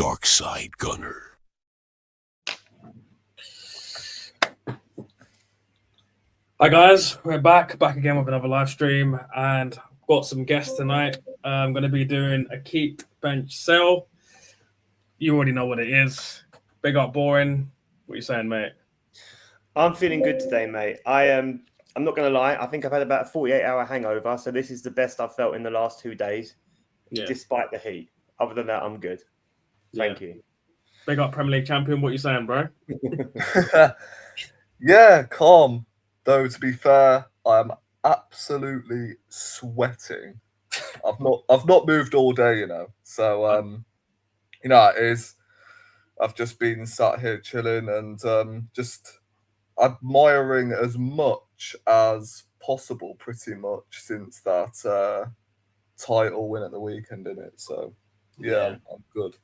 Darkside Gunner. Hi guys, we're back again with another live stream, and got some guests tonight. I'm going to be doing a keep, bench, sell. You already know what it is. Big up, boring. What are you saying, mate? I'm feeling good today, mate. I'm not going to lie. I think I've had about a 48-hour hangover, so this is the best I've felt in the last 2 days, despite the heat. Other than that, I'm good. Thank you. Big up, Premier League champion. What are you saying, bro? Yeah, calm. Though, to be fair, I'm absolutely sweating. I've not moved all day, you know. So, it is. I've just been sat here chilling and just admiring as much as possible, pretty much, since that title win at the weekend, innit? So, yeah. I'm good.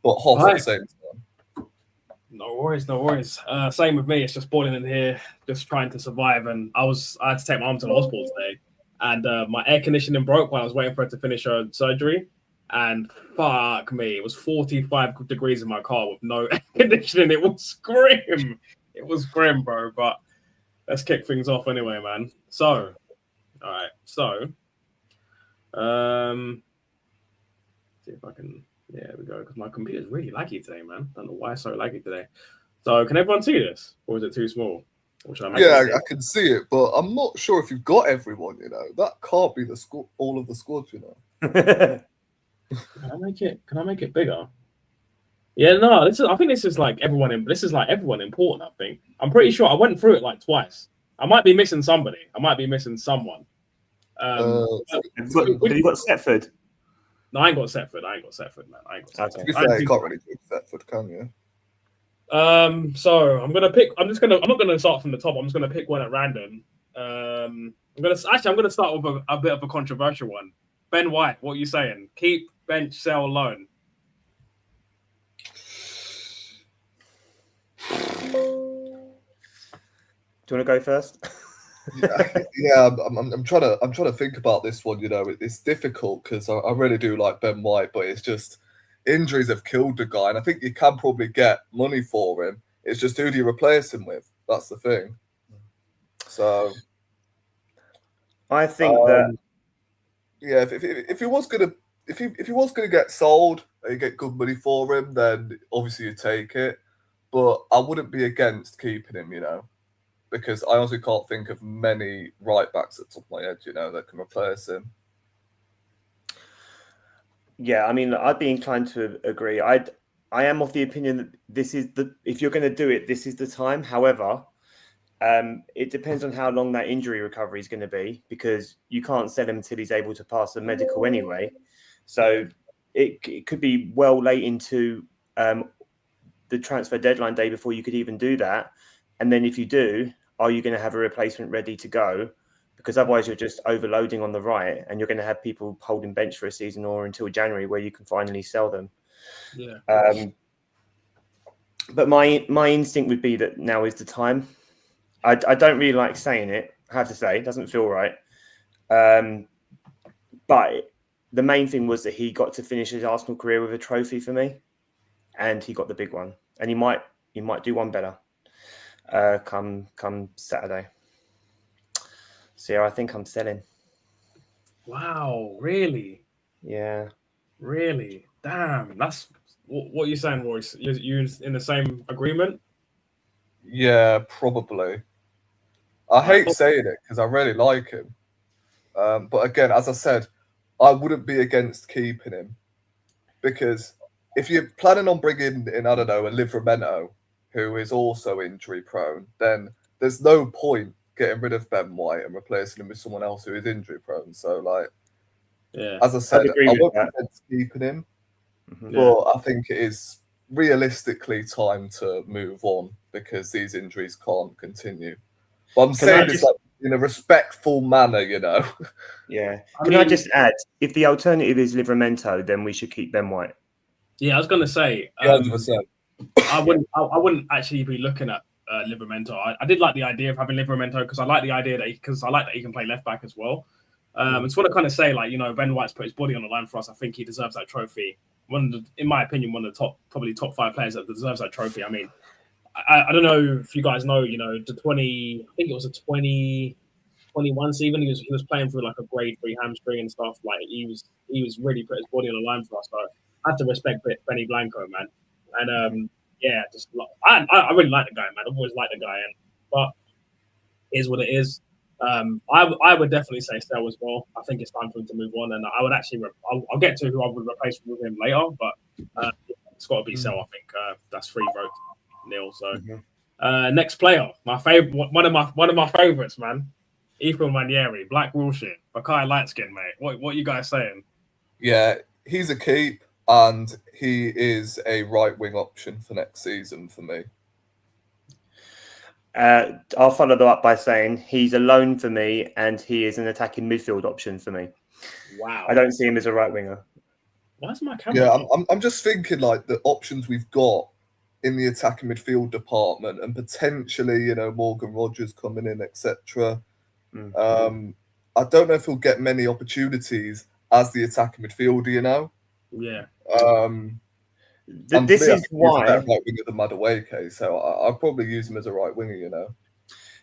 But hot at the same time. No worries. Same with me. It's just boiling in here, just trying to survive. And I had to take my mum to the hospital today, and my air conditioning broke while I was waiting for her to finish her surgery. And fuck me, it was 45 degrees in my car with no air conditioning. It was grim. It was grim, bro. But let's kick things off anyway, man. So, all right. So, see if I can. Yeah, there we go. Because my computer's really laggy today, man. Don't know why it's so laggy today. So, can everyone see this, or is it too small? Or should I make I can see it, but I'm not sure if you've got everyone. You know, that can't be the all of the squad. You know. Can I make it bigger? Yeah, no. I think this is like everyone. This is like everyone important. I think. I'm pretty sure I went through it like twice. I might be missing somebody. I might be missing someone. Have you got Setford? No, I ain't got Setford, man. To be fair, you can't really do Setford, can you? So I'm not gonna start from the top. I'm just gonna pick one at random. I'm gonna start with a bit of a controversial one. Ben White, what are you saying? Keep, bench, sell, loan. Do you want to go first? I'm trying to think about this one. You know, it's difficult because I really do like Ben White, but it's just injuries have killed the guy, and I think you can probably get money for him. It's just who do you replace him with? That's the thing. So, I think that if he was gonna get sold and you get good money for him, then obviously you take it. But I wouldn't be against keeping him. You know. Because I honestly can't think of many right backs at the top of my head, you know, that can replace him. Yeah, I mean, I'd be inclined to agree. I am of the opinion that if you're going to do it, this is the time. However, it depends on how long that injury recovery is going to be, because you can't sell him until he's able to pass the medical anyway. So it could be well late into the transfer deadline day before you could even do that. And then if you do, are you going to have a replacement ready to go? Because otherwise you're just overloading on the right, and you're going to have people holding bench for a season or until January where you can finally sell them. Yeah. But my instinct would be that now is the time. I don't really like saying it, I have to say. It doesn't feel right. But the main thing was that he got to finish his Arsenal career with a trophy for me, and he got the big one. And he might do one better. Come Saturday. So yeah, I think I'm selling. Wow, really? Yeah. Really? Damn, that's what are you saying, Royce? You in the same agreement? Yeah, probably. I hate saying it because I really like him. But again, as I said, I wouldn't be against keeping him, because if you're planning on bringing in, I don't know, a Livramento, who is also injury prone, then there's no point getting rid of Ben White and replacing him with someone else who is injury prone. So, as I said, I won't be against keeping him, but I think it is realistically time to move on because these injuries can't continue. But I'm saying this in a respectful manner, you know. Yeah. I just add, if the alternative is Livramento, then we should keep Ben White. Yeah, I was going to say, 100%. I wouldn't actually be looking at Livramento. I did like the idea of having Livramento because I like the idea that he can play left back as well. I just want to kind of say, Ben White's put his body on the line for us. I think he deserves that trophy in my opinion, one of the probably top 5 players that deserves that trophy. I mean, I don't know if you guys know, the 20, I think it was a 2021 season. He was playing through like a grade 3 hamstring and stuff. Like he was really put his body on the line for us. So I have to respect Benny Blanco, man. And just I really like the guy, man. I've always liked the guy, but it is what it is. I would definitely say Sell as well. I think it's time for him to move on, and I would actually I'll get to who I would replace with him later, but it's got to be Sell. I think that's 3 votes, Neil. So next player, my favorite, one of my favorites, man, Ethan Manieri, Black Wilshire, Bakai Lightskin, mate. What you guys saying? Yeah, he's a keep, and he is a right wing option for next season for me. I'll follow that up by saying he's a loan for me, and he is an attacking midfield option for me. Wow, I don't see him as a right winger. Why is my camera? Yeah, I'm just thinking like the options we've got in the attacking midfield department, and potentially Morgan Rogers coming in, etc. I don't know if he'll get many opportunities as the attacking midfielder. Yeah. This is why right winger than Madueke, so I'll probably use him as a right winger.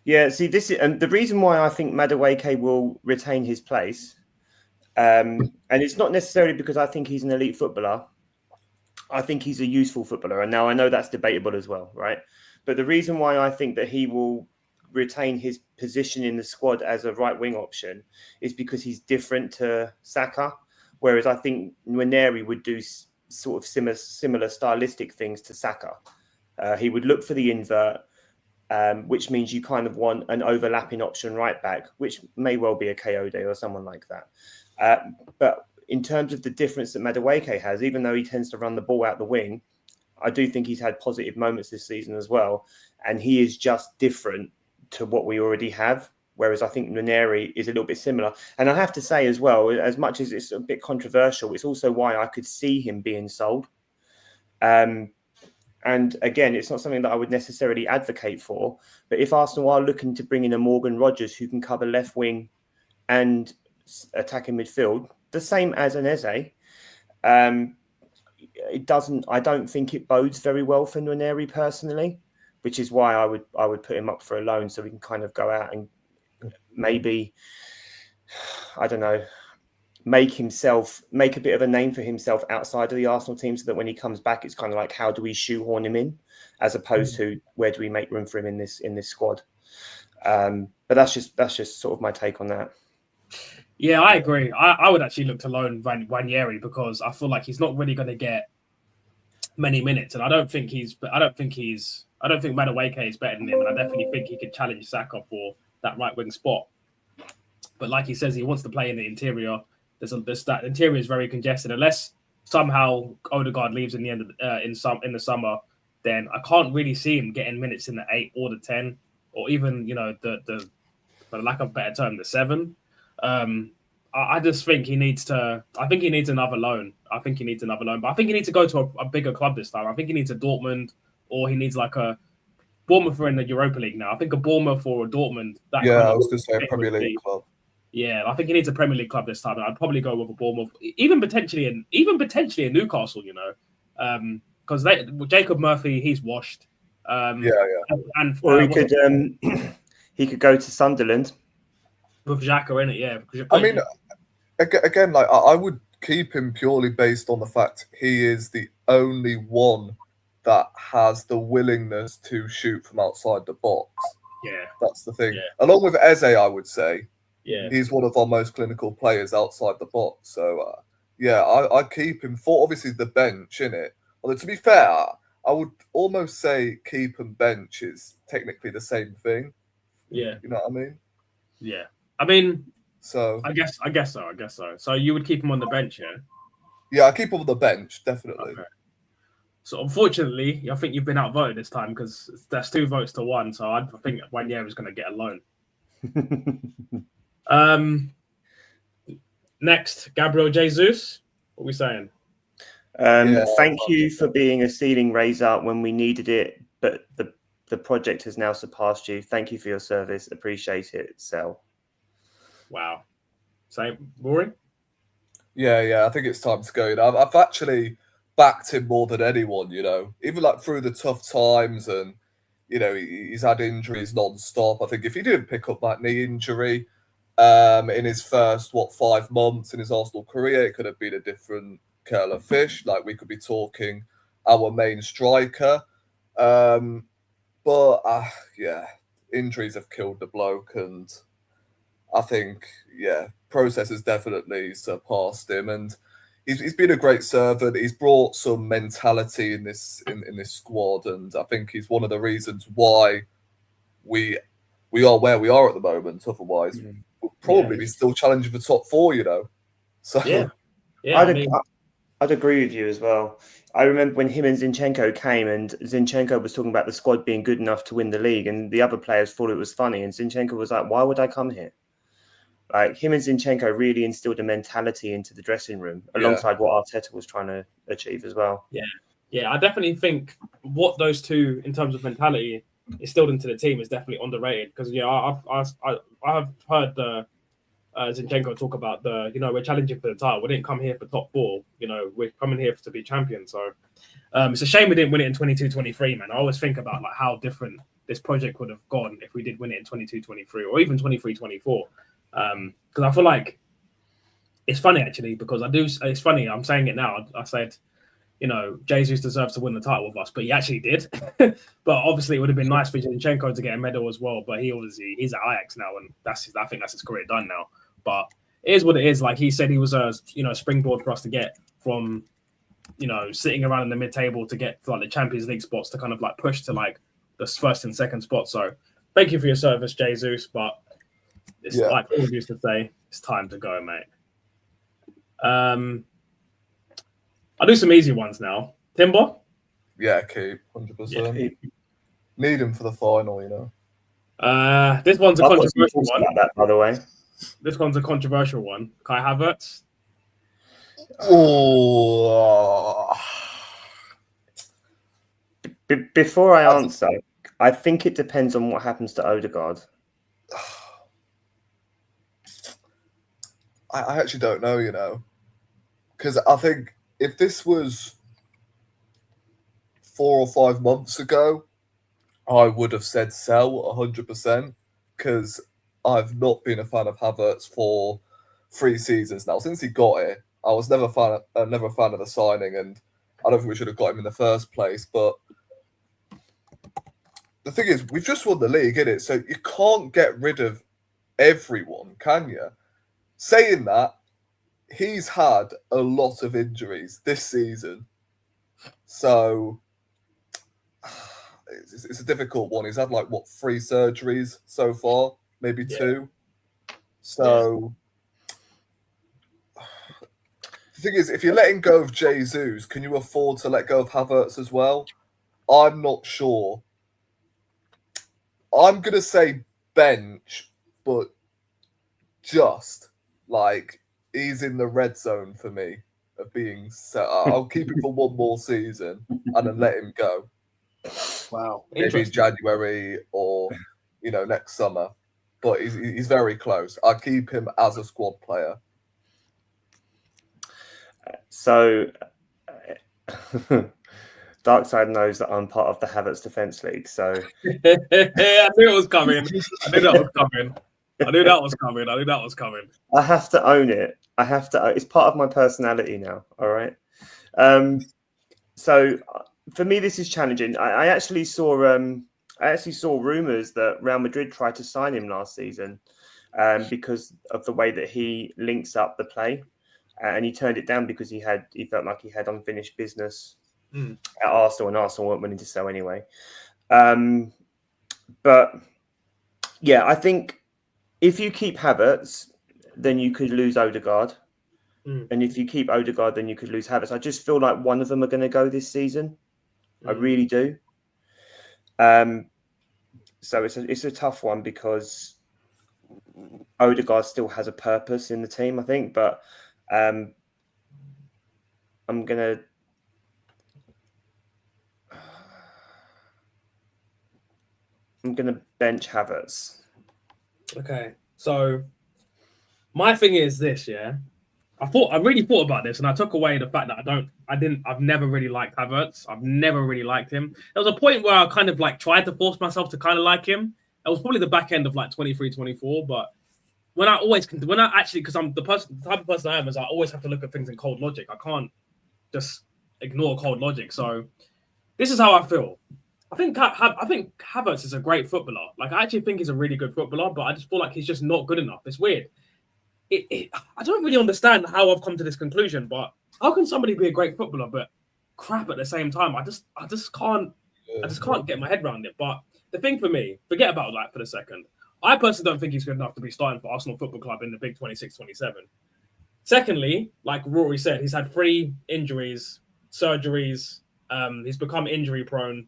Yeah, see, this is, and the reason why I think Madueke will retain his place, and it's not necessarily because I think he's an elite footballer. I think he's a useful footballer, and now I know that's debatable as well, right? But the reason why I think that he will retain his position in the squad as a right wing option is because he's different to Saka, whereas I think Nwaneri would do sort of similar stylistic things to Saka. He would look for the invert, which means you kind of want an overlapping option right back, which may well be a Kayode or someone like that. But in terms of the difference that Madueke has, even though he tends to run the ball out the wing, I do think he's had positive moments this season as well. And he is just different to what we already have. Whereas I think Nwaneri is a little bit similar. And I have to say as well, as much as it's a bit controversial, it's also why I could see him being sold. And again, it's not something that I would necessarily advocate for. But if Arsenal are looking to bring in a Morgan Rogers who can cover left wing and attacking midfield, the same as an Eze, I don't think it bodes very well for Nwaneri personally, which is why I would put him up for a loan so we can kind of go out and maybe, I don't know, make a bit of a name for himself outside of the Arsenal team, so that when he comes back, it's kind of like, how do we shoehorn him in, as opposed to where do we make room for him in this squad. But that's just sort of my take on that. Yeah, I agree. I would actually look to loan Ranieri because I feel like he's not really going to get many minutes, and I don't think Madueke is better than him, and I definitely think he could challenge Saka for that right wing spot. But like he says, he wants to play in the interior. That interior is very congested. Unless somehow Ødegaard leaves in the end of in the summer, then I can't really see him getting minutes in the 8 or the 10, or even the for lack of a better term, the 7. I just think he needs to. I think he needs another loan. But I think he needs to go to a bigger club this time. I think he needs a Dortmund, or he needs like a Bournemouth are in the Europa League now. I think a Bournemouth or a Dortmund. I was going to say a Premier League club. Yeah, I think he needs a Premier League club this time. And I'd probably go with a Bournemouth, even potentially in Newcastle. Because Jacob Murphy, he's washed. Or he could go to Sunderland with Xhaka in it. Yeah, I mean, again, like I would keep him purely based on the fact he is the only one that has the willingness to shoot from outside the box. Yeah, that's the thing. Yeah. Along with Eze, I would say, he's one of our most clinical players outside the box. So, I keep him for obviously the bench, innit? Although to be fair, I would almost say keep and bench is technically the same thing. Yeah, you know what I mean? Yeah, I mean, so I guess so. So you would keep him on the bench, yeah? Yeah, I keep him on the bench, definitely. Okay. So unfortunately, I think you've been outvoted this time because that's 2 votes to 1. So I think Wanyeri is going to get a loan. Next, Gabriel Jesus. What are we saying? Thank you for being a ceiling raiser when we needed it, but the project has now surpassed you. Thank you for your service. Appreciate it, Sel. Wow. Same, Rory? Yeah, I think it's time to go. I've actually backed him more than anyone, even like through the tough times, and he's had injuries non-stop. I think if he didn't pick up that knee injury in his first 5 months in his Arsenal career, it could have been a different kettle of fish. Like, we could be talking our main striker, but injuries have killed the bloke, and I think process has definitely surpassed him, and he's been a great servant. He's brought some mentality in this squad, and I think he's one of the reasons why we are where we are at the moment. Otherwise, we'll probably be still challenging for top 4. So I'd agree with you as well. I remember when him and Zinchenko came, and Zinchenko was talking about the squad being good enough to win the league, and the other players thought it was funny, and Zinchenko was like, "Why would I come here?" Like, him and Zinchenko really instilled a mentality into the dressing room, alongside what Arteta was trying to achieve as well. Yeah, I definitely think what those two, in terms of mentality, instilled into the team is definitely underrated. Because I've heard Zinchenko talk about we're challenging for the title. We didn't come here for top 4. We're coming here to be champions. So it's a shame we didn't win it in 22-23, man. I always think about like how different this project would have gone if we did win it in 22-23 or even 23-24. Because I feel like it's funny, actually, because it's funny, I'm saying it now. I said, Jesus deserves to win the title with us, but he actually did. But obviously it would have been nice for Zinchenko to get a medal as well, but he's at Ajax now, and I think that's his career done now. But it is what it is. Like he said, he was a springboard for us to get from sitting around in the mid-table to get to like the Champions League spots, to kind of like push to like the first and second spot. So thank you for your service, Jesus, but it's like Paul used to say, it's time to go, mate. I'll do some easy ones now. Timber? Yeah, keep 100%. Yeah. Need him for the final, This one's a controversial one. About that, by the way. This one's a controversial one. Kai Havertz? Oh. Before I answer, I think it depends on what happens to Ødegaard. I actually don't know, because I think if this was 4 or 5 months ago, I would have said sell 100%, because I've not been a fan of Havertz for 3 seasons now. Since he got it, I was never a fan of the signing, and I don't think we should have got him in the first place. But the thing is, we've just won the league, innit? So you can't get rid of everyone, can you? Saying that, he's had a lot of injuries this season. So it's a difficult one. He's had 3 surgeries so far, maybe 2. So the thing is, if you're letting go of Jesus, can you afford to let go of Havertz as well? I'm not sure. I'm going to say bench, but just he's in the red zone for me of being set. I'll keep him for 1 more season and then let him go. Wow. Maybe in January or, next summer. But he's very close. I'll keep him as a squad player. So, Darkside knows that I'm part of the Havertz Defence League. So, I knew it was coming. I knew that was coming. I have to own it. It's part of my personality now. All right. So for me, this is challenging. I actually saw rumours that Real Madrid tried to sign him last season because of the way that he links up the play, and he turned it down because he felt like he had unfinished business at Arsenal, and Arsenal weren't willing to sell anyway. But yeah, I think if you keep Havertz, then you could lose Ødegaard. And if you keep Ødegaard, then you could lose Havertz. I just feel like one of them are going to go this season. I really do. So it's a tough one because Ødegaard still has a purpose in the team, I think. But I'm gonna bench Havertz. Okay, so my thing is this, yeah. I really thought about this, and I took away the fact that I've never really liked Havertz. I've never really liked him. There was a point where I kind of like tried to force myself to kind of like him. It was probably the back end of like 23, 24, but because I'm the type of person I am, is I always have to look at things in cold logic. I can't just ignore cold logic. So this is how I feel. I think Havertz is a great footballer. Like, I actually think he's a really good footballer, but I just feel like he's just not good enough. It's weird. I don't really understand how I've come to this conclusion, but how can somebody be a great footballer but crap at the same time? I just can't get my head around it. But the thing for me, forget about that for a second. I personally don't think he's good enough to be starting for Arsenal Football Club in the big 26-27. Secondly, like Rory said, he's had 3 injuries, surgeries. He's become injury prone.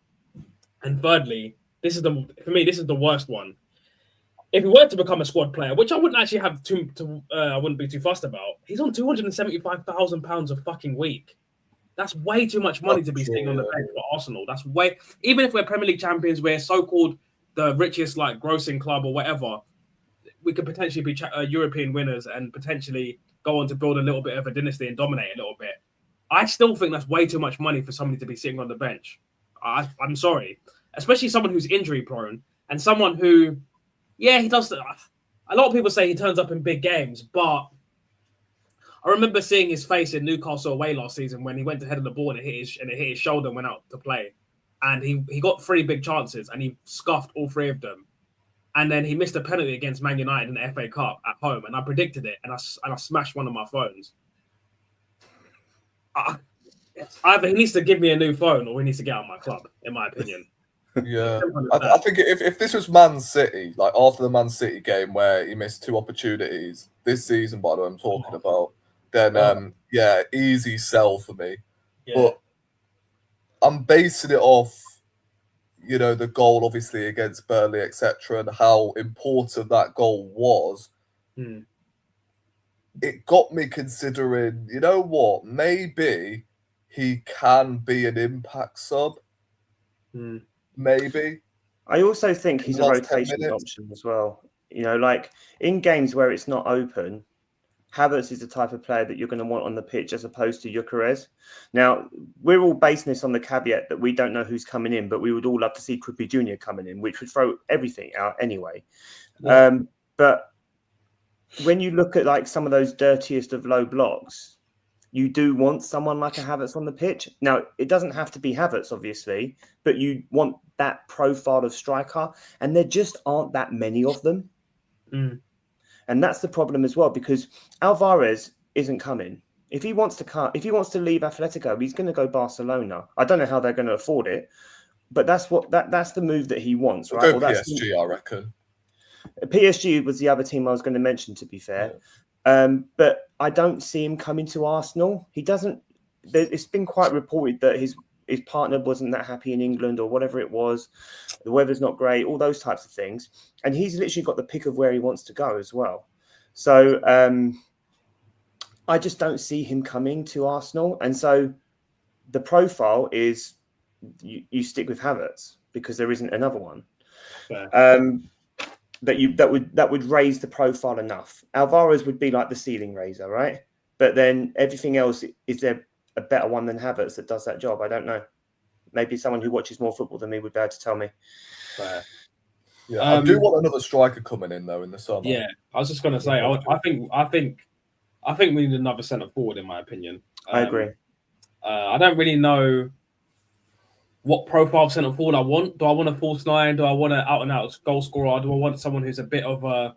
And thirdly, for me, this is the worst one. If he were to become a squad player, which I wouldn't actually have I wouldn't be too fussed about. He's on £275,000 a fucking week. That's way too much money to be sitting on the bench for Arsenal. That's way, even if we're Premier League champions, we're so-called the richest like grossing club or whatever, we could potentially be European winners and potentially go on to build a little bit of a dynasty and dominate a little bit. I still think that's way too much money for somebody to be sitting on the bench. I'm sorry, especially someone who's injury prone and someone who, yeah, he does. A lot of people say he turns up in big games, but I remember seeing his face in Newcastle away last season when he went to head of the ball and it hit his shoulder and went out to play. And he got 3 big chances and he scuffed all 3 of them. And then he missed a penalty against Man United in the FA Cup at home. And I predicted it and I smashed one of my phones. Either he needs to give me a new phone or he needs to get out of my club, in my opinion. Yeah. I think if this was Man City, like after the Man City game where he missed 2 opportunities this season, by the way, I'm talking about, then easy sell for me. Yeah. But I'm basing it off, the goal obviously against Burnley, etc., and how important that goal was. It got me considering, you know what, maybe he can be an impact sub. Maybe. I also think he's a rotation option as well. Like in games where it's not open, Havertz is the type of player that you're going to want on the pitch as opposed to Gyökeres. Now, we're all basing this on the caveat that we don't know who's coming in, but we would all love to see Kruppi Jr. coming in, which would throw everything out anyway. Yeah. But when you look at like some of those dirtiest of low blocks, you do want someone like a Havertz on the pitch. Now, it doesn't have to be Havertz, obviously, but you want that profile of striker, and there just aren't that many of them. And that's the problem as well, because Alvarez isn't coming. If he wants to leave Atletico, he's going to go Barcelona. I don't know how they're going to afford it, but that's the move that he wants, right? Go PSG, I reckon. PSG was the other team I was going to mention, to be fair. Yeah. But I don't see him coming to Arsenal. He doesn't. It's been quite reported that his partner wasn't that happy in England or whatever it was. The weather's not great, all those types of things. And he's literally got the pick of where he wants to go as well. So I just don't see him coming to Arsenal. And so the profile is you stick with Havertz because there isn't another one. That would raise the profile enough. Alvarez would be like the ceiling raiser, right? But then everything else, is there a better one than Havertz that does that job? I don't know. Maybe someone who watches more football than me would be able to tell me. Fair. Yeah, I do want another striker coming in though in the summer. Yeah, I was just going to say, I think we need another centre forward, in my opinion. I agree. I don't really know what profile centre forward I want. Do I want a false 9? Do I want an out and out goal scorer? Do I want someone who's a bit of the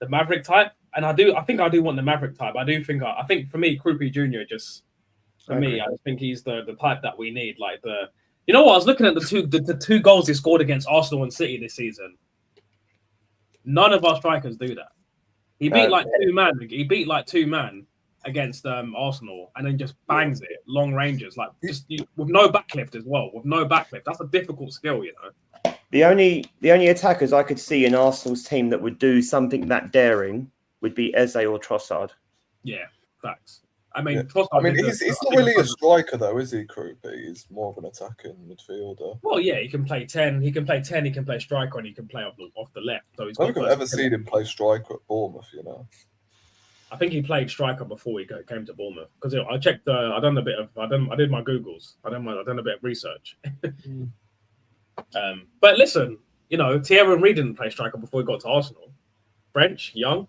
Maverick type? And I think I do want the Maverick type. I think for me, Kruppi Jr. I just think he's the type that we need. Like you know what? I was looking at the two goals he scored against Arsenal and City this season. None of our strikers do that. He beat two man against Arsenal and then just bangs it long ranges, like with no backlift as well. With no backlift, that's a difficult skill, you know. The only attackers I could see in Arsenal's team that would do something that daring would be Eze or Trossard. Yeah, facts. I mean, he's not really a striker though, is he, Kruppi? He's more of an attacking midfielder. Well, yeah, he can play 10. He can play 10. He can play striker, and he can play off the left. So I don't think I've ever seen him play striker at Bournemouth. You know. I think he played striker before he came to Bournemouth because I checked. I did my Googles. I done a bit of research. But listen, Thierry Henry didn't play striker before he got to Arsenal. French, young,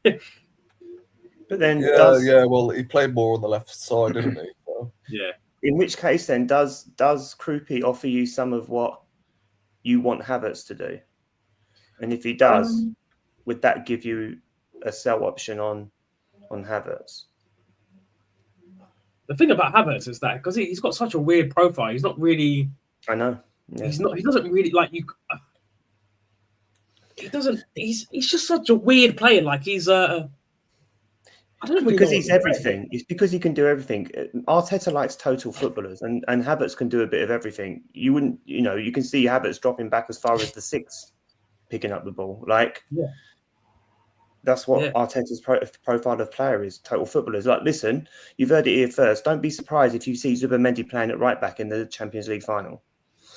But then, well, he played more on the left side, didn't he? So. Yeah. In which case, then, does Krupi offer you some of what you want Havertz to do? And if he does, would that give you a sell option on Havertz? The thing about Havertz is that because he's got such a weird profile, he's not really. I know. Yeah. He's not. He doesn't really like you. He doesn't. He's just such a weird player. Like he's I don't know because he's everything. It's because he can do everything. Arteta likes total footballers, and Havertz can do a bit of everything. You wouldn't, you can see Havertz dropping back as far as the 6, picking up the ball. That's what Arteta's profile of player is. Total footballers. Like, listen, you've heard it here first. Don't be surprised if you see Zubimendi playing at right back in the Champions League final.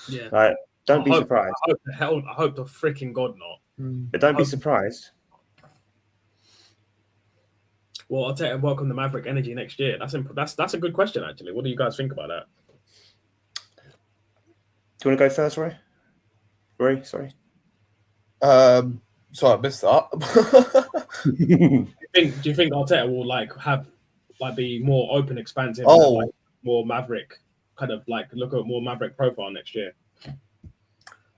Yeah. Right. Don't be surprised. I hope to freaking God not. But don't be surprised. Well, I'll take and welcome the Maverick energy next year. That's a good question, actually. What do you guys think about that? Do you want to go first, Roy? Rory, sorry. Sorry, I missed that. Do you think Arteta will be more open, expansive, more Maverick, kind of look at more Maverick profile next year?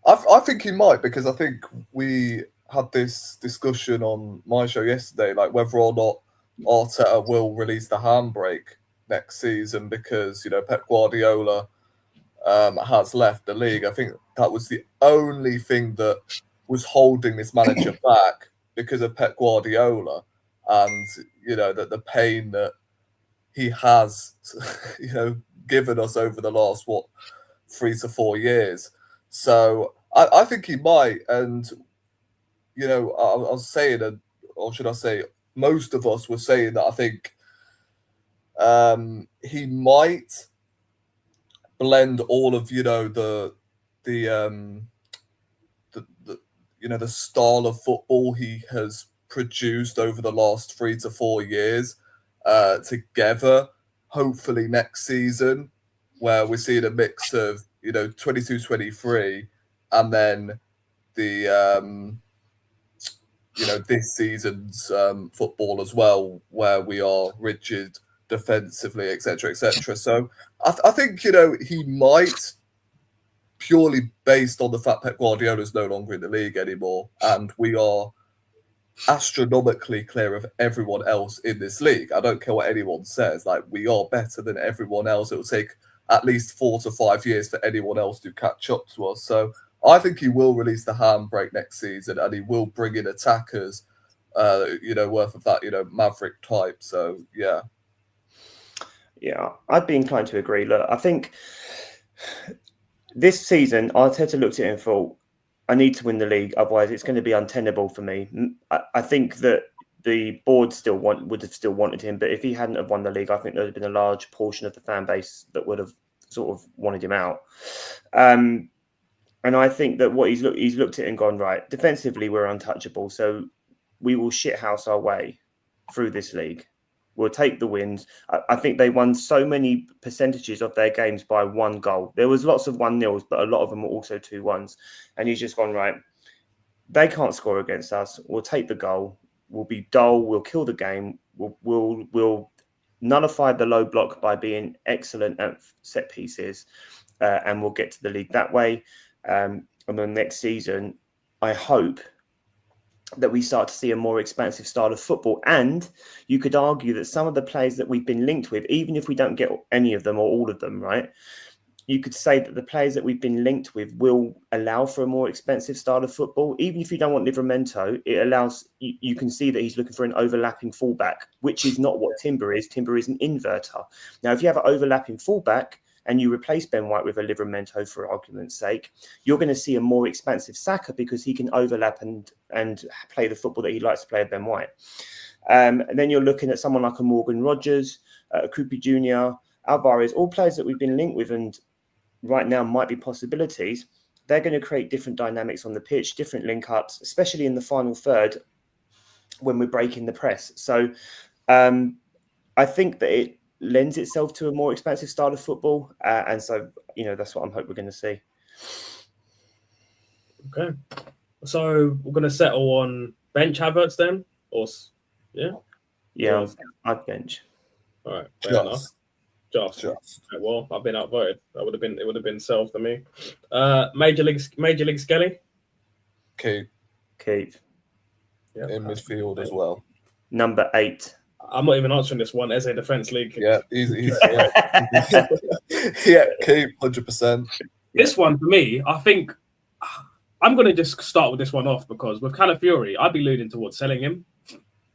I think he might, because I think we had this discussion on my show yesterday, like whether or not Arteta will release the handbrake next season because Pep Guardiola has left the league. I think that was the only thing that was holding this manager back because of Pep Guardiola and the pain that he has given us over the last 3 to 4 years. So I think he might, and I was saying, or should I say, most of us were saying that I think he might blend all of the style of football he has produced over the last 3 to 4 years together. Hopefully next season, where we're seeing a mix of 22-23, and then the this season's football as well, where we are rigid defensively, etc., etc. So I think he might, purely based on the fact Pep Guardiola is no longer in the league anymore, and we are astronomically clear of everyone else in this league. I don't care what anyone says; we are better than everyone else. It will take at least 4 to 5 years for anyone else to catch up to us. So I think he will release the handbrake next season, and he will bring in attackers, worth of that, Maverick type. So yeah, I'd be inclined to agree. Look, I think this season Arteta looked at it and thought, I need to win the league, otherwise it's going to be untenable for me. I think that the board would have still wanted him, but if he hadn't have won the league, I think there would have been a large portion of the fan base that would have sort of wanted him out. And I think that what he's looked at and gone, right, defensively we're untouchable, so we will shithouse our way through this league. We'll take the wins. I think they won so many percentages of their games by 1 goal. There was lots of 1-0s, but a lot of them were also 2-1s. And he's just gone, right, they can't score against us. We'll take the goal. We'll be dull. We'll kill the game. We'll nullify the low block by being excellent at set pieces, and we'll get to the league that way. And then next season, I hope that we start to see a more expansive style of football. And you could argue that some of the players that we've been linked with, even if we don't get any of them or all of them, right, you could say that the players that we've been linked with will allow for a more expensive style of football. Even if you don't want Livramento, it allows, you can see that he's looking for an overlapping fullback, which is not what Timber is. Timber is an inverter. Now, if you have an overlapping fullback and you replace Ben White with a Livramento, for argument's sake, you're going to see a more expansive Saka because he can overlap and play the football that he likes to play with Ben White. And then you're looking at someone like a Morgan Rogers, a Krupi Jr., Alvarez, all players that we've been linked with and right now might be possibilities. They're going to create different dynamics on the pitch, different link-ups, especially in the final third. when we're breaking the press. So I think that it lends itself to a more expansive style of football. And so, that's what I'm hoping we're going to see. Okay. So we're going to settle on bench Havertz then? Or, yeah? Yeah, I'd bench. All right, fair enough. Just. Just. Okay, well, I've been outvoted. It would have been self to me. Major League Skelly? Keep. Yeah. In midfield as well. Number 8. I'm not even answering this one as a defense league. Yeah, he's keep 100%. This one for me, I think I'm going to just start with this one off because with Calafiori, I'd be leaning towards selling him.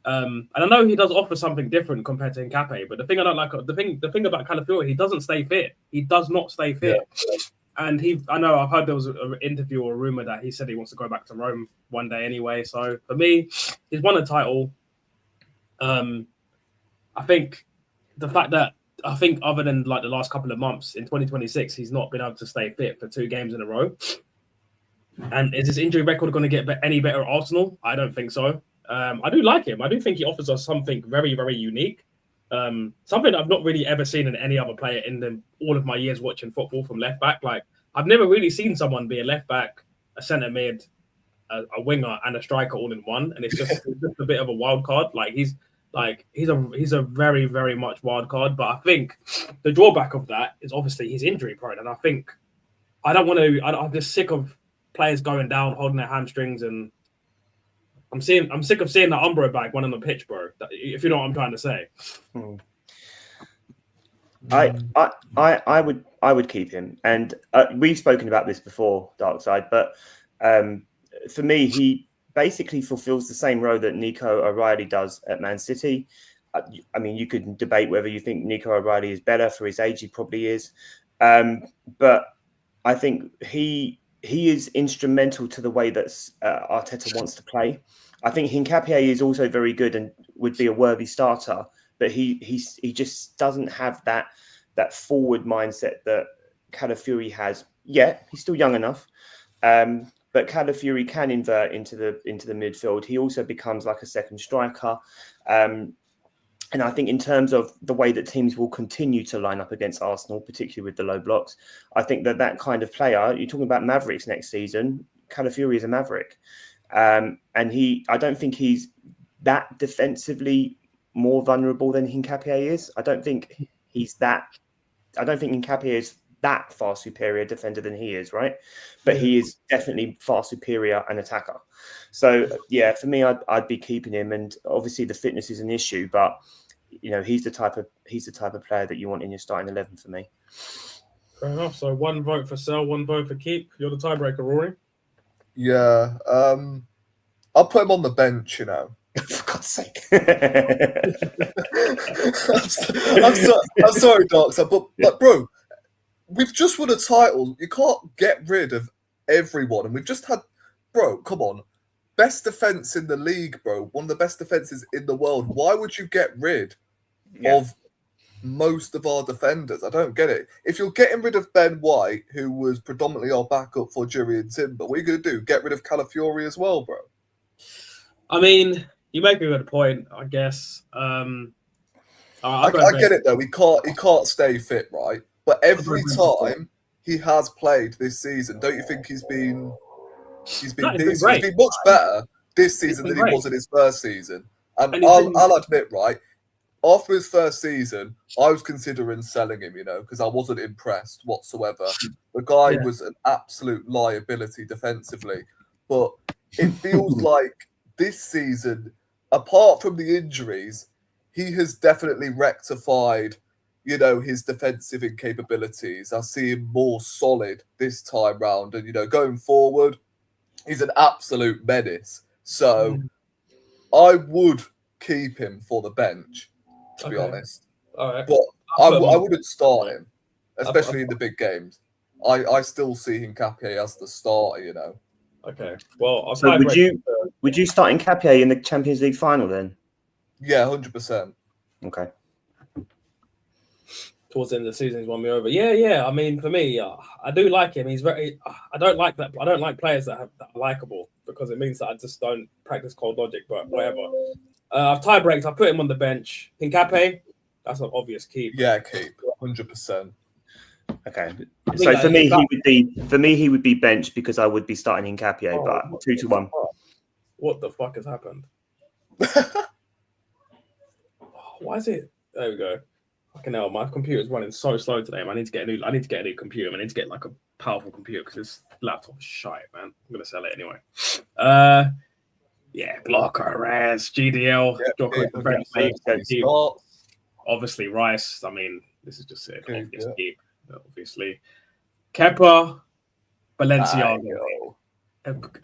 And I know he does offer something different compared to Nkape, but the thing I don't like, the thing about Calafiori, he doesn't stay fit. He does not stay fit. Yeah. And I know I've heard there was an interview or a rumor that he said he wants to go back to Rome one day anyway. So for me, he's won a title. I think the fact that other than like the last couple of months in 2026, he's not been able to stay fit for 2 games in a row. And is his injury record going to get any better at Arsenal? I don't think so. I do like him. I do think he offers us something very, very unique. Something I've not really ever seen in any other player in all of my years watching football from left back. Like I've never really seen someone be a left back, a centre mid, a winger, and a striker all in one. And it's just a bit of a wild card. Like he's a very, very much wild card. But I think the drawback of that is obviously he's injury prone. And I think I'm just sick of players going down, holding their hamstrings, and I'm sick of seeing that Umbro bag one on the pitch, bro. If you know what I'm trying to say. I would keep him, and we've spoken about this before, Darkside. But for me, he basically fulfills the same role that Nico O'Reilly does at Man City. I mean, you could debate whether you think Nico O'Reilly is better for his age. He probably is, but I think he is instrumental to the way that Arteta wants to play. I think Hincapié is also very good and would be a worthy starter, but he just doesn't have that forward mindset that Calafiori has. Yeah, he's still young enough, but Calafiori can invert into the midfield. He also becomes like a second striker. And I think in terms of the way that teams will continue to line up against Arsenal, particularly with the low blocks, I think that kind of player, you're talking about Mavericks next season, Calafiori is a Maverick. And I don't think he's that defensively more vulnerable than Hincapié is. I don't think Hincapié is that far superior defender than he is, right? But he is definitely far superior an attacker. So yeah, for me, I'd be keeping him, and obviously the fitness is an issue, but he's the type of player that you want in your starting 11 for me. Fair enough. So 1 vote for sell, 1 vote for keep. You're the tiebreaker, Rory. Yeah, I'll put him on the bench. For God's sake. I'm sorry, Darkside, but bro, we've just won a title. You can't get rid of everyone, and we've just had, bro. Come on, best defense in the league, bro. One of the best defenses in the world. Why would you get rid of most of our defenders? I don't get it. If you're getting rid of Ben White, who was predominantly our backup for Jury and Timber, what are you going to do? Get rid of Calafiori as well, bro? I mean, you make a good point, I guess. I get it though. He can't stay fit, right? But every time he has played this season, don't you think he's been decent? He's been much better this season than he was in his first season. And I'll admit, right, after his first season, I was considering selling him, because I wasn't impressed whatsoever. The guy was an absolute liability defensively. But it feels like this season, apart from the injuries, he has definitely rectified, his defensive incapabilities. I see him more solid this time round. And, going forward, he's an absolute menace. So I would keep him for the bench, to be honest. All right. But I wouldn't start him, especially in the big games. I still see Hincapié as the starter, Okay. Well, so would you start Hincapié in the Champions League final then? Yeah, 100%. Okay. Towards the end of the season, he's won me over. Yeah. I mean, for me, I do like him. He's very. I don't like that. I don't like players that are likable. because it means that I just don't practice cold logic. But whatever. I've tie breaks. I put him on the bench. Hincapié, that's an obvious keep. Yeah, keep 100%. Okay. So for me, he would be benched because I would be starting Hincapié, but 2-1. What the fuck has happened? Why is it? There we go. Fucking hell, my computer's running so slow today, man. I need to get a new computer. I need to get like a powerful computer because this laptop is shite, man. I'm gonna sell it anyway. Yeah, blocker, Raz, GDL, obviously Rice. I mean, this is just an obvious keep, obviously. Kepa, Balenciaga.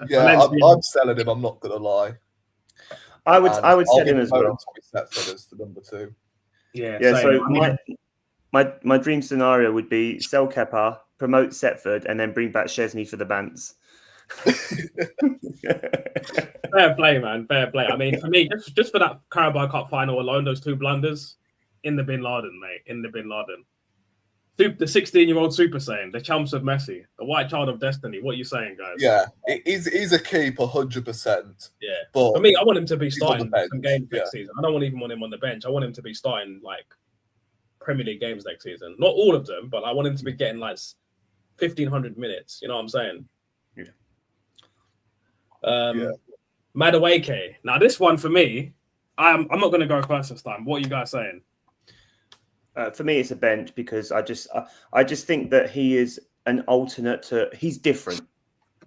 Yeah, I'm selling him. I'm not gonna lie. I would sell him as well. As the number 2. Yeah. So my dream scenario would be sell Kepa, promote Setford, and then bring back Szczesny for the Bants. Fair play, man. Fair play. I mean, for me, just for that Carabao Cup final alone, those 2 blunders in the Bin Laden, mate. In the Bin Laden. The 16-year-old Super Saiyan, the chumps of Messi, the white child of destiny. What are you saying, guys? Yeah, he's a keep 100%. Yeah, but for me, I want him to be starting some games next season. I don't even want him on the bench. I want him to be starting like Premier League games next season. Not all of them, but I want him to be getting like 1,500 minutes. You know what I'm saying? Yeah. Madueke. Now, this one for me, I'm not going to go first this time. What are you guys saying? For me, it's a bench because I just think that he is an alternate to. He's different,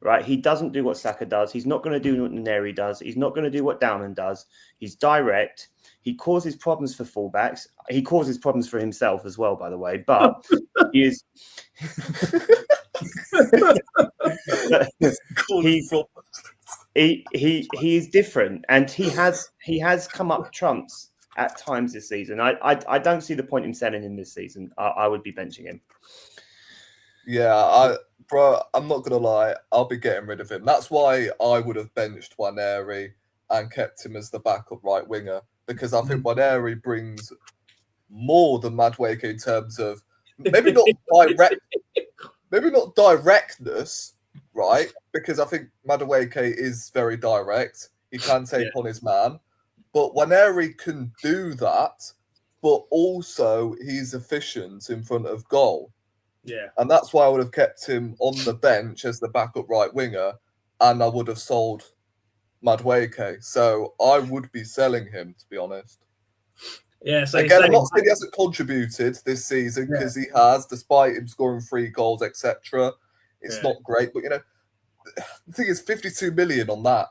right? He doesn't do what Saka does. He's not going to do what Neri does. He's not going to do what Dowman does. He's direct. He causes problems for fullbacks. He causes problems for himself as well, by the way. But he is. He is different, and he has come up trumps at times this season. I don't see the point in selling him this season. I would be benching him. Yeah, I'm not gonna lie. I'll be getting rid of him. That's why I would have benched Waneri and kept him as the backup right winger, because I think Waneri brings more than Madueke in terms of maybe not directness, right? Because I think Madueke is very direct. He can take on his man. But Waneri can do that, but also he's efficient in front of goal. Yeah. And that's why I would have kept him on the bench as the backup right winger, and I would have sold Madueke. So I would be selling him, to be honest. Yeah, so again, I'm not saying he hasn't contributed this season, because he has, despite him scoring 3 goals, etc. It's not great, but the thing is, 52 million on that,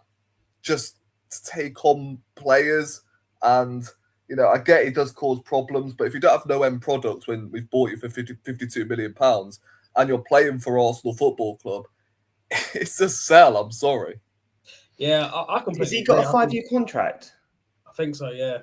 just to take on players, and I get it does cause problems, but if you don't have no end products when we've bought you for 52 million pounds and you're playing for Arsenal Football Club, it's a sell. I'm sorry. Yeah, I completely. Has he got a 5-year contract? I think so. Yeah.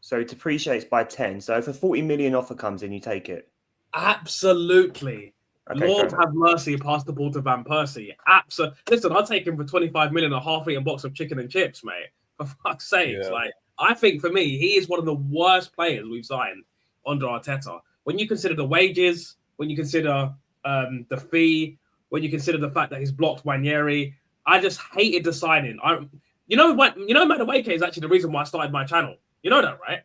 So it depreciates by 10. So if a 40 million offer comes in, you take it. Absolutely. Okay, Lord have mercy, pass the ball to Van Persie. Absolutely. Listen, I'll take him for 25 million, a half-eaten box of chicken and chips, mate. For fuck's sake. Like, I think for me, he is one of the worst players we've signed under Arteta. When you consider the wages, when you consider the fee, when you consider the fact that he's blocked Waneri, I just hated the signing. Madueke is actually the reason why I started my channel. You know that, right?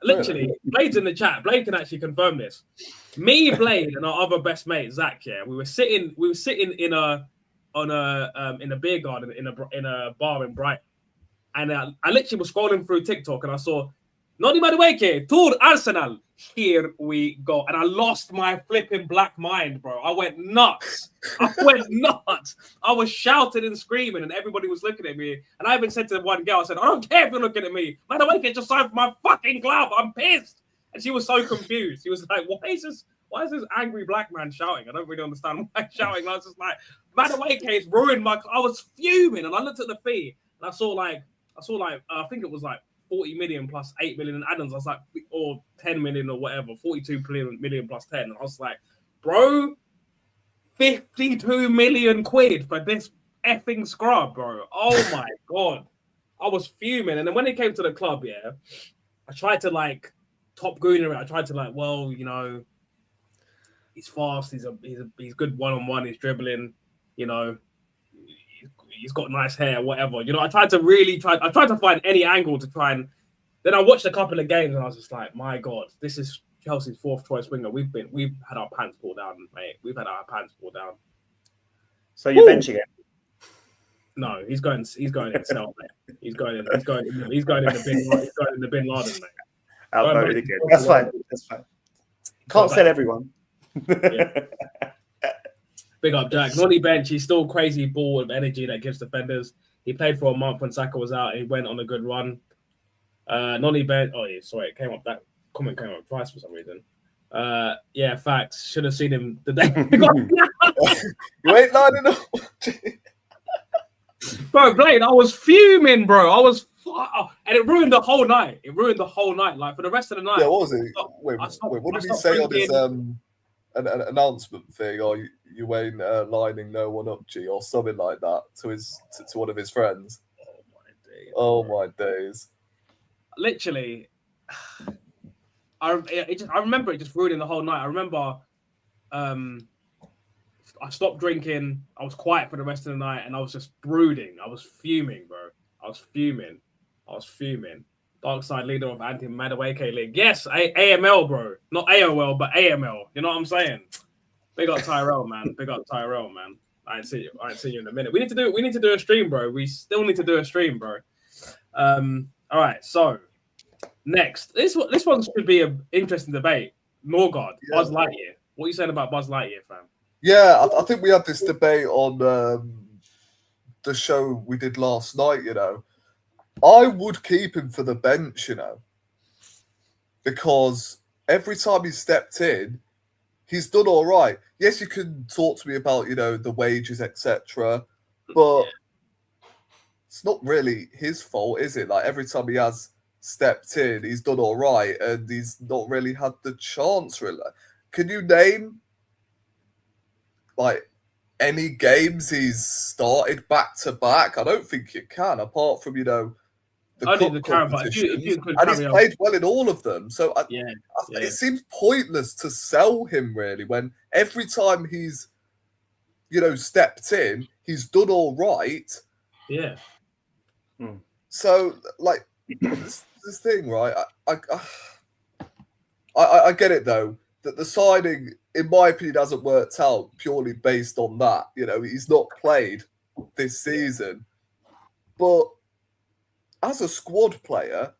Literally, Blade's in the chat. Blade can actually confirm this. Me, Blade, and our other best mate Zach. Yeah, we were sitting in a beer garden in a bar in Brighton, and I literally was scrolling through TikTok and I saw Noni Madueke, Tour Arsenal. Here we go, and I lost my flipping black mind, bro. I went nuts. I was shouting and screaming, and everybody was looking at me. And I even said to one girl, I said, "I don't care if you're looking at me. Madueke just signed for my fucking club. I'm pissed." And she was so confused. She was like, "Why is this angry black man shouting? I don't really understand why he's shouting." And I was just like, Madueke's ruined my. I was fuming, and I looked at the fee, and I saw like I think it was like 40 million plus 8 million in add-ons. I was like, or 10 million or whatever, 42 million plus 10. And I was like, bro, 52 million quid for this effing scrub, bro. Oh my God. I was fuming. And then when it came to the club, I tried to like top gooner it. I tried to like, well, he's fast. He's good one-on-one. He's dribbling, He's got nice hair, whatever. You know, I tried to find any angle to try and. Then I watched a couple of games and I was just like, my God, this is Chelsea's fourth choice winger. We've had our pants pulled down, mate. We've had our pants pulled down. So you're benching it? No, he's going himself, mate. He's going in the bin. He's going in the bin Laden, mate. Outvoted again. That's fine. Can't sell everyone. Yeah. Big up, Jack. Nonny bench. He's still crazy ball of energy that gives defenders. He played for a month when Saka was out. He went on a good run. Nonny bench. Oh, yeah, sorry. It came up. That comment came up twice for some reason. Yeah, facts. Should have seen him the day. You ain't lining up. Bro, Blade, I was fuming, bro. And it ruined the whole night. Like for the rest of the night. Yeah, what was it? Wait, what did he say on his an announcement thing? Or you ain't lining no one up, G, or something like that to one of his friends. Oh my days! Literally, I remember it just ruining the whole night. I remember, I stopped drinking. I was quiet for the rest of the night, and I was just brooding. I was fuming, bro. I was fuming. Darkside leader of anti-Madueke League. Yes, AML, bro. Not AOL, but AML. You know what I'm saying? Big up Tyrell, man. I ain't seen you in a minute. We need to do a stream, bro. We still need to do a stream, bro. All right, so next. This one should be an interesting debate. Norgard, yeah. Buzz Lightyear. What are you saying about Buzz Lightyear, fam? Yeah, I think we had this debate on the show we did last night, you know. I would keep him for the bench, you know, because every time he stepped in, he's done all right. Yes, you can talk to me about, you know, the wages, etc., but it's not really his fault, is it? Like, every time he has stepped in, he's done all right, and he's not really had the chance, really. Can you name, like, any games he's started back-to-back? I don't think you can, apart from, you know, the cup competitions. And he's played well in all of them. So it seems pointless to sell him, really, when every time he's, you know, stepped in, he's done all right. Yeah. So, like, this thing, right? I get it, though, that the signing, in my opinion, hasn't worked out purely based on that. You know, he's not played this season. But as a squad player,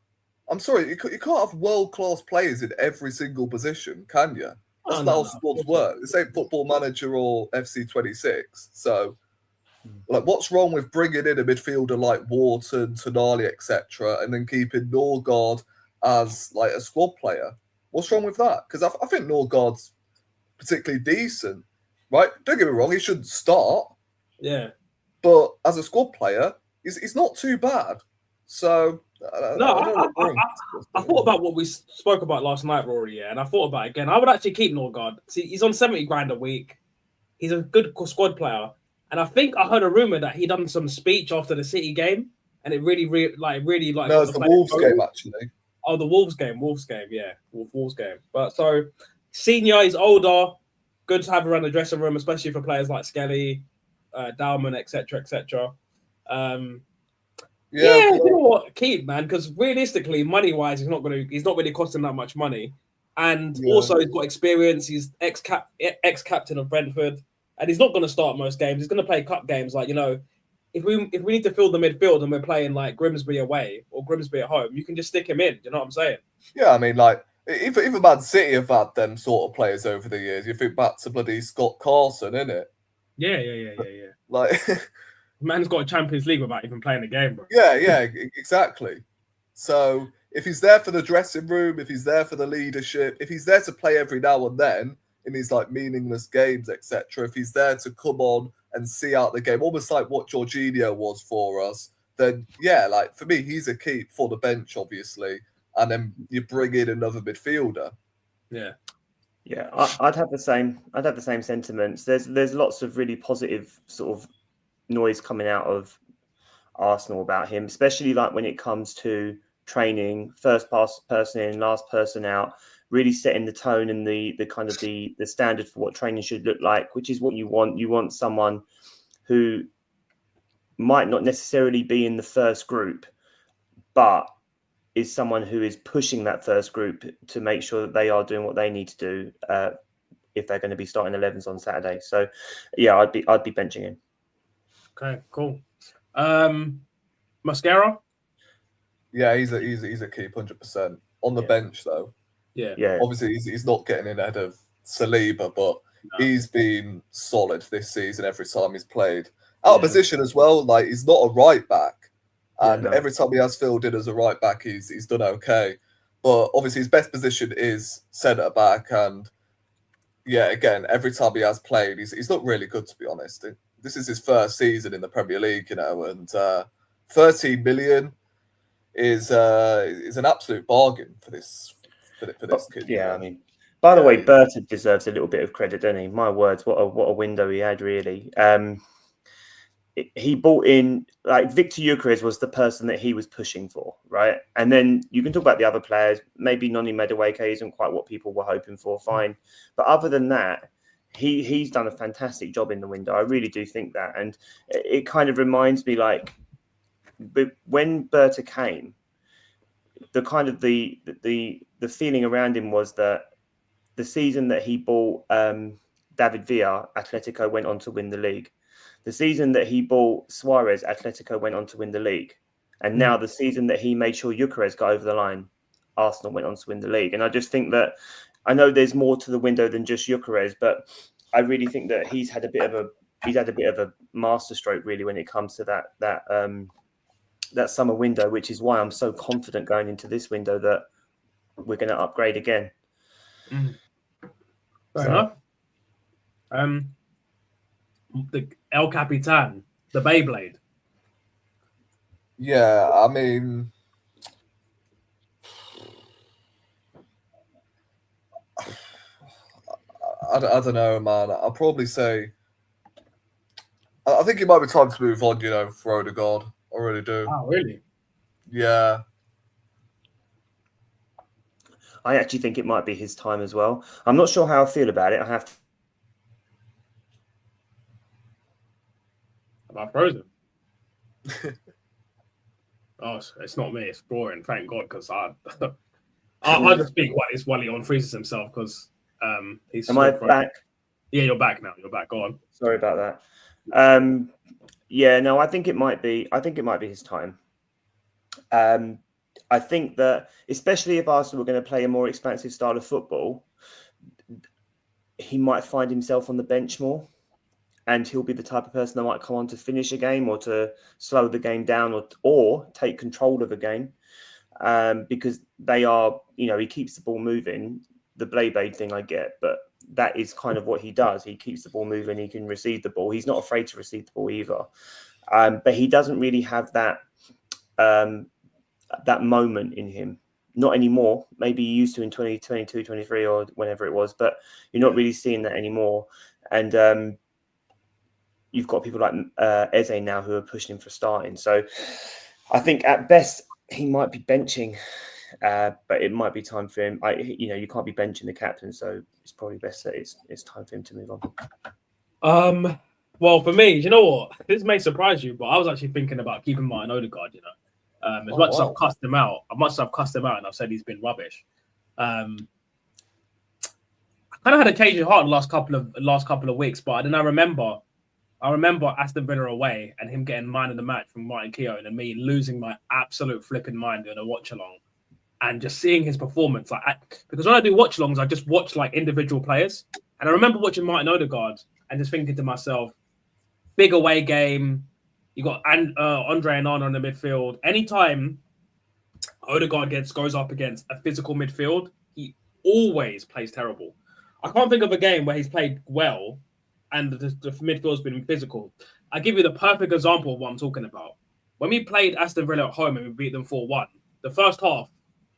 I'm sorry, you can't have world-class players in every single position, can you? That's not how squads work. This ain't Football Manager or FC26. So, like, what's wrong with bringing in a midfielder like Wharton, Tonali, etc., and then keeping Norgard as, like, a squad player? What's wrong with that? Because I think Norgard's particularly decent, right? Don't get me wrong, he shouldn't start. Yeah. But as a squad player, he's not too bad. So, I thought about what we spoke about last night, Rory, and I thought about it again. I would actually keep Norgard. See, he's on 70 grand a week. He's a good squad player. And I think I heard a rumor that he done some speech after the City game, and it really. No, it's the Wolves game, actually. Oh, the Wolves game, yeah. Wolves game. But so, senior, he's older. Good to have around the dressing room, especially for players like Skelly, Dowman, etc., etc. Yeah, you know what? Keep, man, because realistically, money-wise, he's not really costing that much money. And also, he's got experience. He's ex-captain of Brentford. And he's not going to start most games. He's going to play cup games. Like, you know, if we need to fill the midfield and we're playing like Grimsby away or Grimsby at home, you can just stick him in. Do you know what I'm saying? Yeah, I mean, like, even Man City have had them sort of players over the years. You think back to bloody Scott Carson, innit? Yeah. Like, man's got a Champions League without even playing a game, bro. Yeah, exactly. So if he's there for the dressing room, if he's there for the leadership, if he's there to play every now and then in these like meaningless games, etc., if he's there to come on and see out the game, almost like what Jorginho was for us, then yeah, like for me, he's a keep for the bench, obviously, and then you bring in another midfielder. Yeah, I'd have the same. I'd have the same sentiments. There's lots of really positive sort of noise coming out of Arsenal about him, especially like when it comes to training, first person in, last person out, really setting the tone and the kind of the standard for what training should look like, which is what you want. You want someone who might not necessarily be in the first group, but is someone who is pushing that first group to make sure that they are doing what they need to do if they're going to be starting 11s on Saturday. So, yeah, I'd be benching him. Okay, cool. Mascara? Yeah, he's a keep 100%. On the bench, though. Yeah. Obviously, he's not getting in ahead of Saliba, but he's been solid this season every time he's played. Out of position as well, like he's not a right back. And every time he has filled in as a right back, he's done okay. But obviously his best position is centre back. And yeah, again, every time he has played, he's not really good, to be honest. This is his first season in the Premier League, you know, and 13 million is an absolute bargain for this kid. Yeah, I mean, by the way, Berta deserves a little bit of credit, doesn't he? My words, what a window he had, really. He brought in, like, Victor Gyökeres was the person that he was pushing for, right? And then you can talk about the other players. Maybe Noni Madueke isn't quite what people were hoping for, fine. But other than that, he's done a fantastic job in the window. I really do think that. And it kind of reminds me, like, when Berta came, the kind of the feeling around him was that the season that he bought David Villa, Atletico went on to win the league. The season that he bought Suarez, Atletico went on to win the league. And now the season that he made sure Gyökeres got over the line, Arsenal went on to win the league. And I just think that, I know there's more to the window than just Gyökeres, but I really think that he's had a bit of a masterstroke, really, when it comes to that summer window, which is why I'm so confident going into this window that we're going to upgrade again. Fair enough. The El Capitan, the Beyblade. Yeah, I mean, I don't know, man. I'll probably say, I think it might be time to move on, you know, for Ødegaard. I really do. Oh, really? Yeah. I actually think it might be his time as well. I'm not sure how I feel about it. I have to. About Frozen? Oh, it's not me. It's Roaring. Thank God, because I'll just speak while he unfreezes himself, because he's. Am I back? Yeah, you're back now. You're back. Go on. Sorry about that. Yeah, no, I think it might be his time. I think that, especially if Arsenal were going to play a more expansive style of football, he might find himself on the bench more, and he'll be the type of person that might come on to finish a game or to slow the game down or take control of a game, because they are, you know, he keeps the ball moving. The Blade thing I get, but that is kind of what he does. He keeps the ball moving. He can receive the ball. He's not afraid to receive the ball either. But he doesn't really have that moment in him. Not anymore. Maybe he used to in 2022, 23, or whenever it was, but you're not really seeing that anymore. And you've got people like Eze now who are pushing him for starting. So I think at best he might be benching, but it might be time for him. You can't be benching the captain, so it's probably best that it's time for him to move on. Well, for me, you know what? This may surprise you, but I was actually thinking about keeping Martin Ødegaard. You know, as much as I've cussed him out, and I've said he's been rubbish. I kind of had a change of heart the last couple of weeks, but then I remember Aston Villa away and him getting man of the match from Martin Keown, and me losing my absolute flipping mind doing a watch along, and just seeing his performance. Because when I do watch alongs, I just watch like individual players, and I remember watching Martin Ødegaard and just thinking to myself, big away game. You got Andre Onana in the midfield. Anytime Ødegaard goes up against a physical midfield, he always plays terrible. I can't think of a game where he's played well and the midfield's been physical. I give you the perfect example of what I'm talking about. When we played Aston Villa at home and we beat them 4-1, the first half,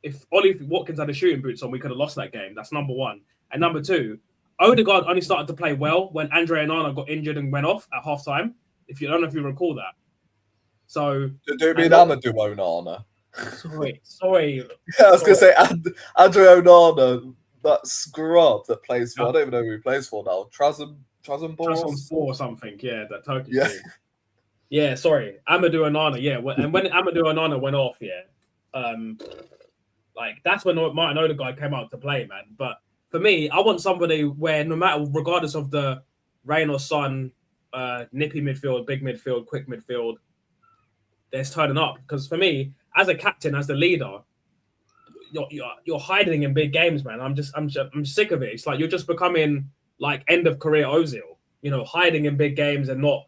if Ollie Watkins had a shooting boots on, we could have lost that game. That's number one. And number two, Ødegaard only started to play well when Andre Onana got injured and went off at half-time. I don't know if you recall that. So do you mean Amadou Onana? Sorry. Yeah, I was going to say Andre Onana, that scrub that plays for, I don't even know who he plays for now. Trabzonspor or something, yeah, that Turkish team. Yeah, sorry, Amadou Onana. Yeah, and when Amadou Onana went off, like that's when Martin Ødegaard came out to play, man. But for me, I want somebody where no matter, regardless of the rain or sun, nippy midfield, big midfield, quick midfield, there's turning up. Because for me, as a captain, as the leader, you're hiding in big games, man. I'm sick of it. It's like you're just becoming like end of career Ozil, hiding in big games and not,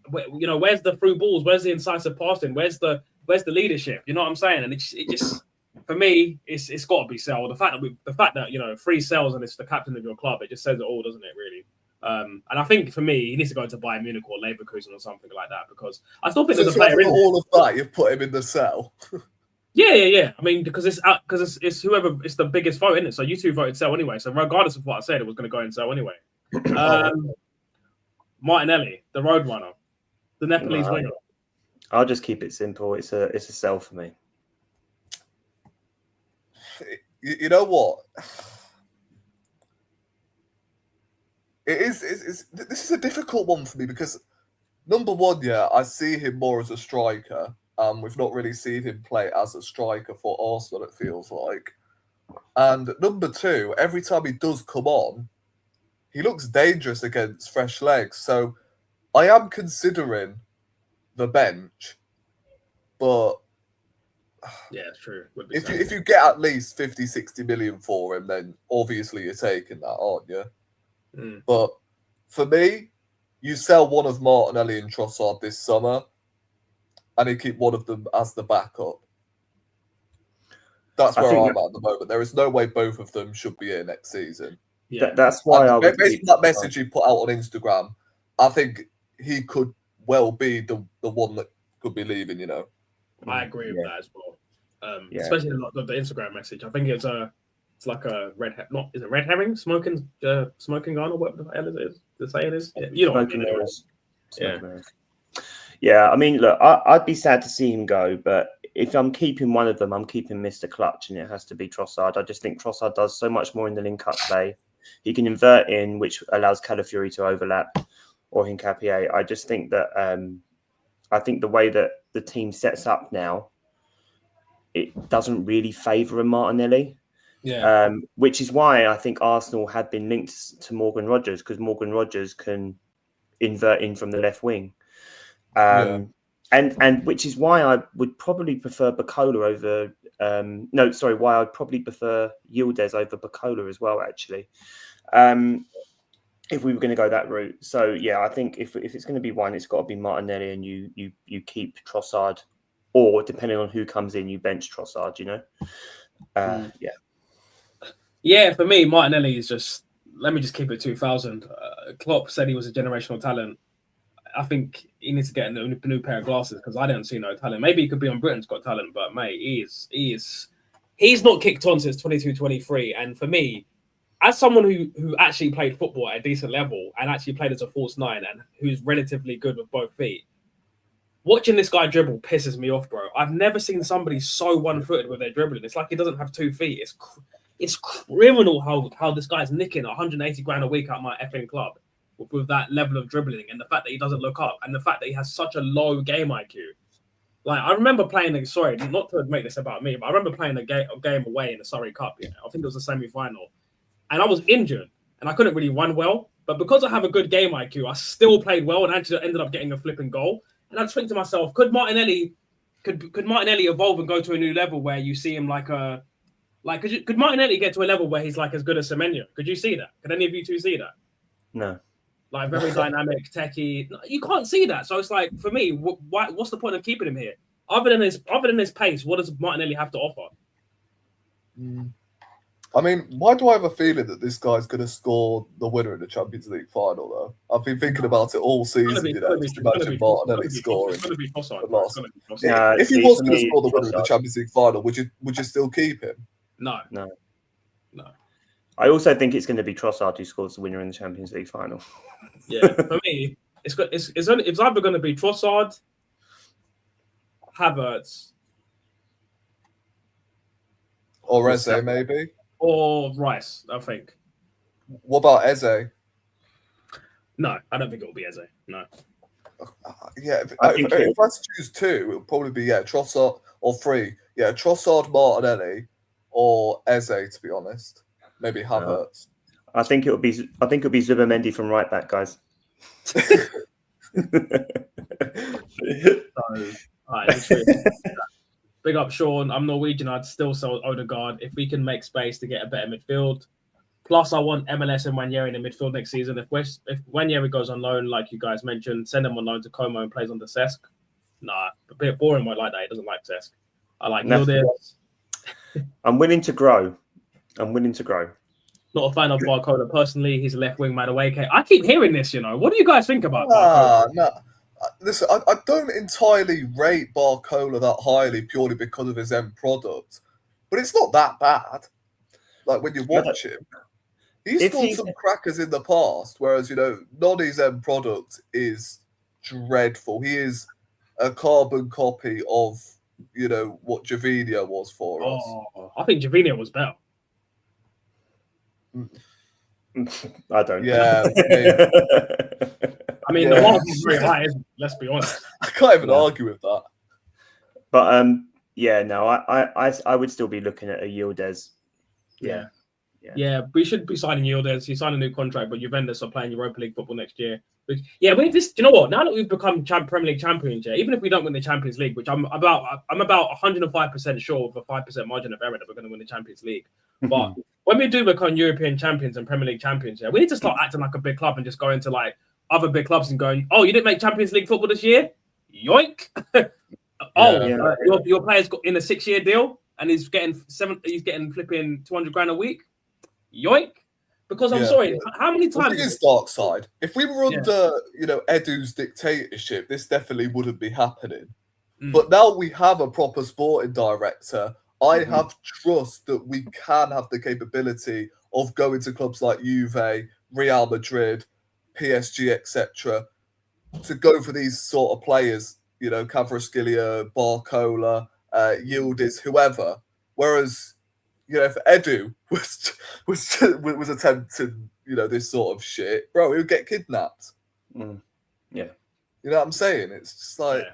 where's the through balls? Where's the incisive passing? Where's the leadership? You know what I'm saying? And it just for me, it's got to be Sell. The fact that free sells and it's the captain of your club, it just says it all, doesn't it? Really. And I think for me, he needs to go to Bayern Munich or Leverkusen or something like that because I still think there's a player in all of that. You've put him in the Sell. Yeah. I mean, because it's whoever, it's the biggest vote, isn't it? So you two voted Sell anyway. So regardless of what I said, it was going to go in Sell anyway. Martinelli, the Roadrunner, the Nepalese winger. I'll just keep it simple. It's a Sell for me. You know what? This is a difficult one for me because number one, I see him more as a striker. We've not really seen him play as a striker for Arsenal, it feels like. And number two, every time he does come on, he looks dangerous against fresh legs. So I am considering the bench, but yeah, it's true. If you get at least 50, 60 million for him, then obviously you're taking that, aren't you? Mm. But for me, you sell one of Martinelli and Trossard this summer, and you keep one of them as the backup. That's where I'm at the moment. There is no way both of them should be here next season. Yeah, that's why I would. Based on that message he put out on Instagram, I think he could well be the one that could be leaving. I agree with that as well. Especially the Instagram message. I think it's like a is it red herring? Smoking gun or what the hell is the saying is? Yeah, smoking mirrors. Yeah, I mean, look, I'd be sad to see him go, but if I'm keeping one of them, I'm keeping Mr. Clutch, and it has to be Trossard. I just think Trossard does so much more in the link-up play. He can invert in, which allows Calafiori to overlap, or Hincapié. I just think that I think the way that the team sets up now, it doesn't really favour a Martinelli. Yeah. Which is why I think Arsenal had been linked to Morgan Rogers, because Morgan Rogers can invert in from the left wing. And which is why I would probably prefer Bacola over why I'd probably prefer Yildiz over Bacola as well, actually. If we were going to go that route. So yeah, I think if it's going to be one, it's got to be Martinelli, and you keep Trossard, or depending on who comes in, you bench Trossard, Yeah, for me, Martinelli is just, let me just keep it 2000. Klopp said he was a generational talent. I think he needs to get a new pair of glasses because I don't see no talent. Maybe he could be on Britain's Got Talent, but mate, he's not kicked on since 22-23. And for me, as someone who actually played football at a decent level and actually played as a false nine and who's relatively good with both feet, watching this guy dribble pisses me off, bro. I've never seen somebody so one-footed with their dribbling. It's like he doesn't have 2 feet. It's criminal how this guy's nicking 180 grand a week at my effing club with that level of dribbling, and the fact that he doesn't look up, and the fact that he has such a low game IQ. Like, I remember playing sorry, not to make this about me, but I remember playing a game away in the Surrey Cup. I think it was a semi-final, and I was injured, and I couldn't really run well. But because I have a good game IQ, I still played well and actually ended up getting a flipping goal. And I just think to myself, could Martinelli evolve and go to a new level where you see him could Martinelli get to a level where he's like as good as Semenyo? Could you see that? Could any of you two see that? No. Like very dynamic, techie. You can't see that. So it's like, for me, what's the point of keeping him here? Other than his pace, what does Martinelli have to offer? I mean, why do I have a feeling that this guy's going to score the winner in the Champions League final, though? I've been thinking about it all season, just imagine Martinelli scoring. It's going to be Trossard. If he was going to score the winner in the Champions League final, would you still keep him? No. I also think it's going to be Trossard who scores the winner in the Champions League final. Yeah, for me, it's either going to be Trossard, Havertz, or Eze, maybe, or Rice. I think. What about Eze? No, I don't think it will be Eze. No. Yeah, if I I think had to choose two, it would probably be Trossard, or three. Yeah, Trossard, Martinelli, or Eze. To be honest, maybe Havertz. I think it'll be Zubimendi from right back, guys. Big up, Sean. I'm Norwegian. I'd still sell Ødegaard if we can make space to get a better midfield. Plus, I want MLS and Wanyeri in the midfield next season. If Wanyeri goes on loan, like you guys mentioned, send him on loan to Como and plays on the Cesc. Nah, a bit boring. Might like that. He doesn't like Cesc. I like Gyökeres. I'm willing to grow. Not a fan of Barcola personally. He's a left wing man away. I keep hearing this. What do you guys think about Barcola? No. Listen, I don't entirely rate Barcola that highly purely because of his end product, but it's not that bad. Like when you watch him, he's scored some crackers in the past, whereas Noddy's end product is dreadful. He is a carbon copy of what Javinho was for us. I think Javinho was better. I don't. Yeah. I mean, the mark is very high, isn't it? Let's be honest. I can't even argue with that. But I would still be looking at a Yildiz. Yeah, we should be signing Yildiz. He signed a new contract, but Juventus are playing Europa League football next year. But we need this. Do you know what? Now that we've become Premier League champions, even if we don't win the Champions League, which I'm about 105% sure with a 5% margin of error that we're going to win the Champions League. But when we do become European champions and Premier League champions, we need to start acting like a big club and just go into like other big clubs and going, oh, you didn't make Champions League football this year? Yoink! Your player's got in a 6-year deal and he's getting flipping 200 grand a week. Yoink! Because I'm sorry, how many times? The thing is, Darkside, if we were under Edu's dictatorship, this definitely wouldn't be happening. But now we have a proper sporting director. I have trust that we can have the capability of going to clubs like Juve, Real Madrid, PSG, etc., to go for these sort of players, Kvaratskhelia, Barcola, Yildiz, whoever. Whereas, if Edu was attempting, this sort of shit, bro, he would get kidnapped. Yeah. You know what I'm saying? It's just like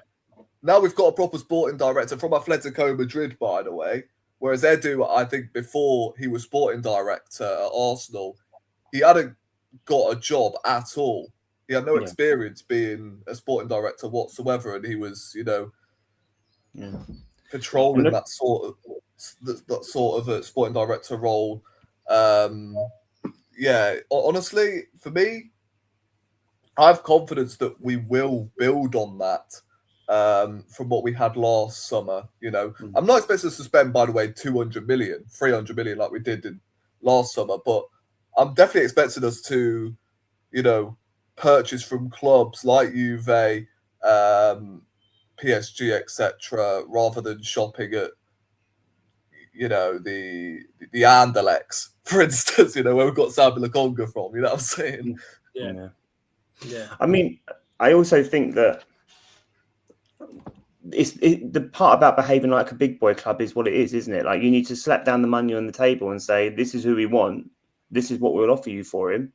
now we've got a proper sporting director from Atletico Madrid, by the way. Whereas Edu, I think before he was sporting director at Arsenal, he hadn't got a job at all. He had no experience being a sporting director whatsoever, and he was, controlling that sort of a sporting director role. Honestly, for me, I have confidence that we will build on that from what we had last summer. I'm not expecting us to spend, by the way, 200 million, 300 million like we did in last summer, but I'm definitely expecting us to, purchase from clubs like Juve, PSG, etc., rather than shopping at, the Anderlechts, for instance, where we've got Samuel Lokonga from. You know what I'm saying? Yeah. I mean, I also think that the part about behaving like a big boy club is what it is, isn't it? Like, you need to slap down the money on the table and say, this is who we want. This is what we'll offer you for him.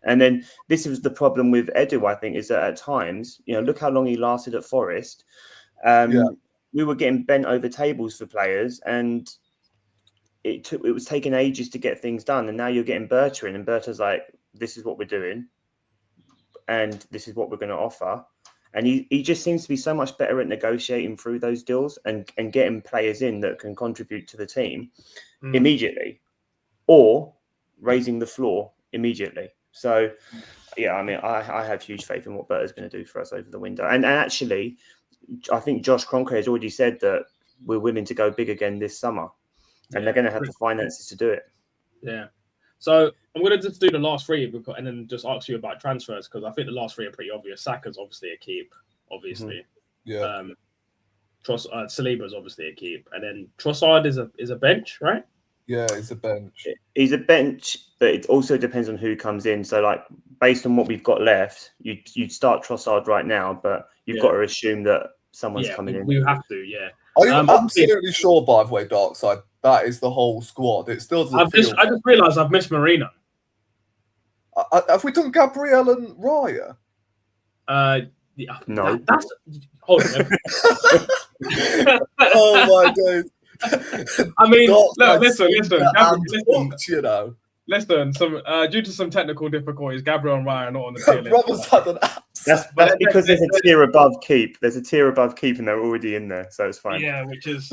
And then this is the problem with Edu, I think, is that at times, look how long he lasted at Forest. We were getting bent over tables for players, and it was taking ages to get things done. And now you're getting Berta in, and Berta's like, this is what we're doing, and this is what we're going to offer. And he just seems to be so much better at negotiating through those deals and getting players in that can contribute to the team immediately, or raising the floor immediately. So, I mean, I have huge faith in what Berta's going to do for us over the window. And actually, I think Josh Kroenke has already said that we're willing to go big again this summer, and they're going to have the finances to do it. Yeah. So I'm going to just do the last three and then just ask you about transfers, because I think the last three are pretty obvious. Saka's obviously a keep, obviously. Yeah. Saliba's obviously a keep, and then Trossard is a bench, right? Yeah, he's a bench. He's a bench, but it also depends on who comes in. So, like, based on what we've got left, you'd start Trossard right now, but you've got to assume that someone's coming in. We have to, yeah. Are you absolutely sure, by the way, Darkside, that is the whole squad? It still doesn't feel... I just realised I've missed Marino. Have we done Gabriel and Raya? Yeah, No. that's hold on. Oh my days. I mean, Darkside listen, you know. listen. Some due to some technical difficulties, Gabriel and Ryan are not on the tier list. Brothers had an That's because there's a tier above keep. There's a tier above keep, and they're already in there, so it's fine. Yeah, which is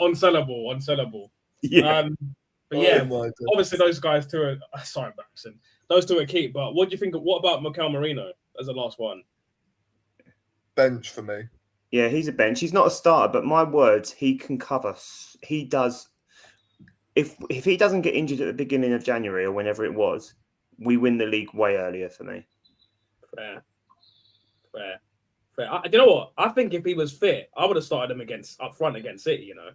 unsellable. Yeah. But yeah, Oh my days. obviously those guys too are sorry, embarrassing. Those two are keep. But what do you think? What about Mikel Merino as the last one? Bench for me. Yeah, he's a bench. He's not a starter, but my words, he can cover. He does. If he doesn't get injured at the beginning of January or whenever it was, we win the league way earlier for me. Fair. You know what? I think if he was fit, I would have started him up front against City. You know.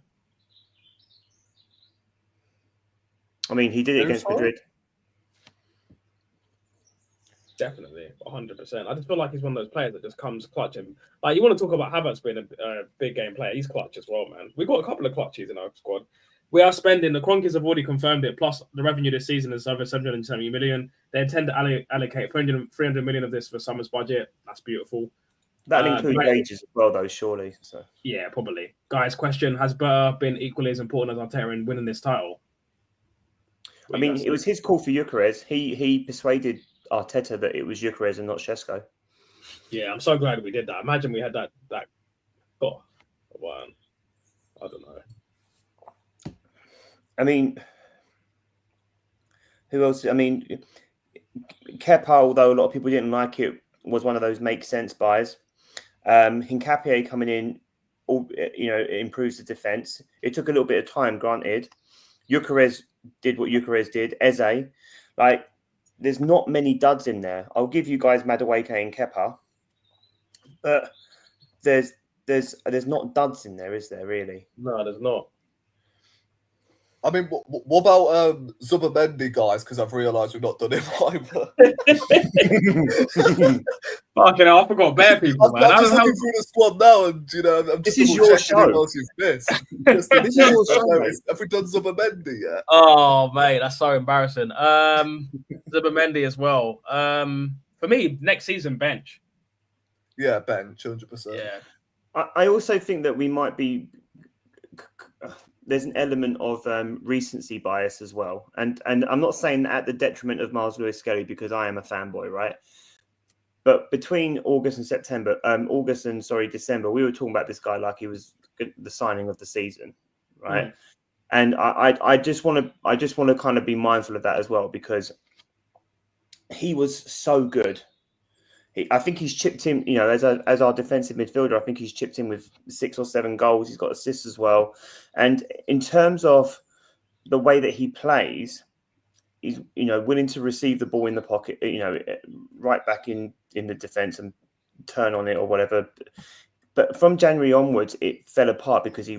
I mean, he did it against Madrid. Definitely, 100%. I just feel like he's one of those players that just comes clutching. Like, you want to talk about Havertz being a big game player. He's clutch as well, man. We've got a couple of clutches in our squad. We are spending, the Kroenkes have already confirmed it, plus the revenue this season is over 770 million. They intend to allocate 300 million of this for summer's budget. That's beautiful. That'll include wages as well, though, surely. So yeah, probably. Guys, question, has Burr been equally as important as Arteta in winning this title? I mean, it was his call for Gyökeres. He persuaded Arteta that it was Gyökeres and not Šeško. Yeah, I'm so glad we did that. Imagine we had that. Oh, wow. I don't know. I mean, who else? I mean, Kepa, although a lot of people didn't like it, was one of those make sense buys. Hincapié coming in, it improves the defense. It took a little bit of time, granted. Gyökeres did what Gyökeres did. Eze, there's not many duds in there. I'll give you guys Madueke and Kepa, but there's not duds in there, is there really? No, there's not. I mean, what about Zubimendi, guys? Because I've realised we've not done him either. Fucking hell, I forgot bare people, man. I'm just looking through the squad now, and I'm just this is your show. Else you've missed. This is your show. Have we done Zubimendi yet? Oh, mate, that's so embarrassing. Zubimendi as well. For me, next season, bench. Yeah, bench, 100%. Yeah. I also think that we might be. There's an element of recency bias as well. And I'm not saying that at the detriment of Miles Lewis-Skelly because I am a fanboy, right? But between December, we were talking about this guy like he was the signing of the season, right? And I just want to kind of be mindful of that as well because he was so good. I think he's chipped in, as our defensive midfielder, I think he's chipped in with 6 or 7 goals. He's got assists as well. And in terms of the way that he plays, he's, willing to receive the ball in the pocket, right back in the defense and turn on it or whatever. But from January onwards, it fell apart because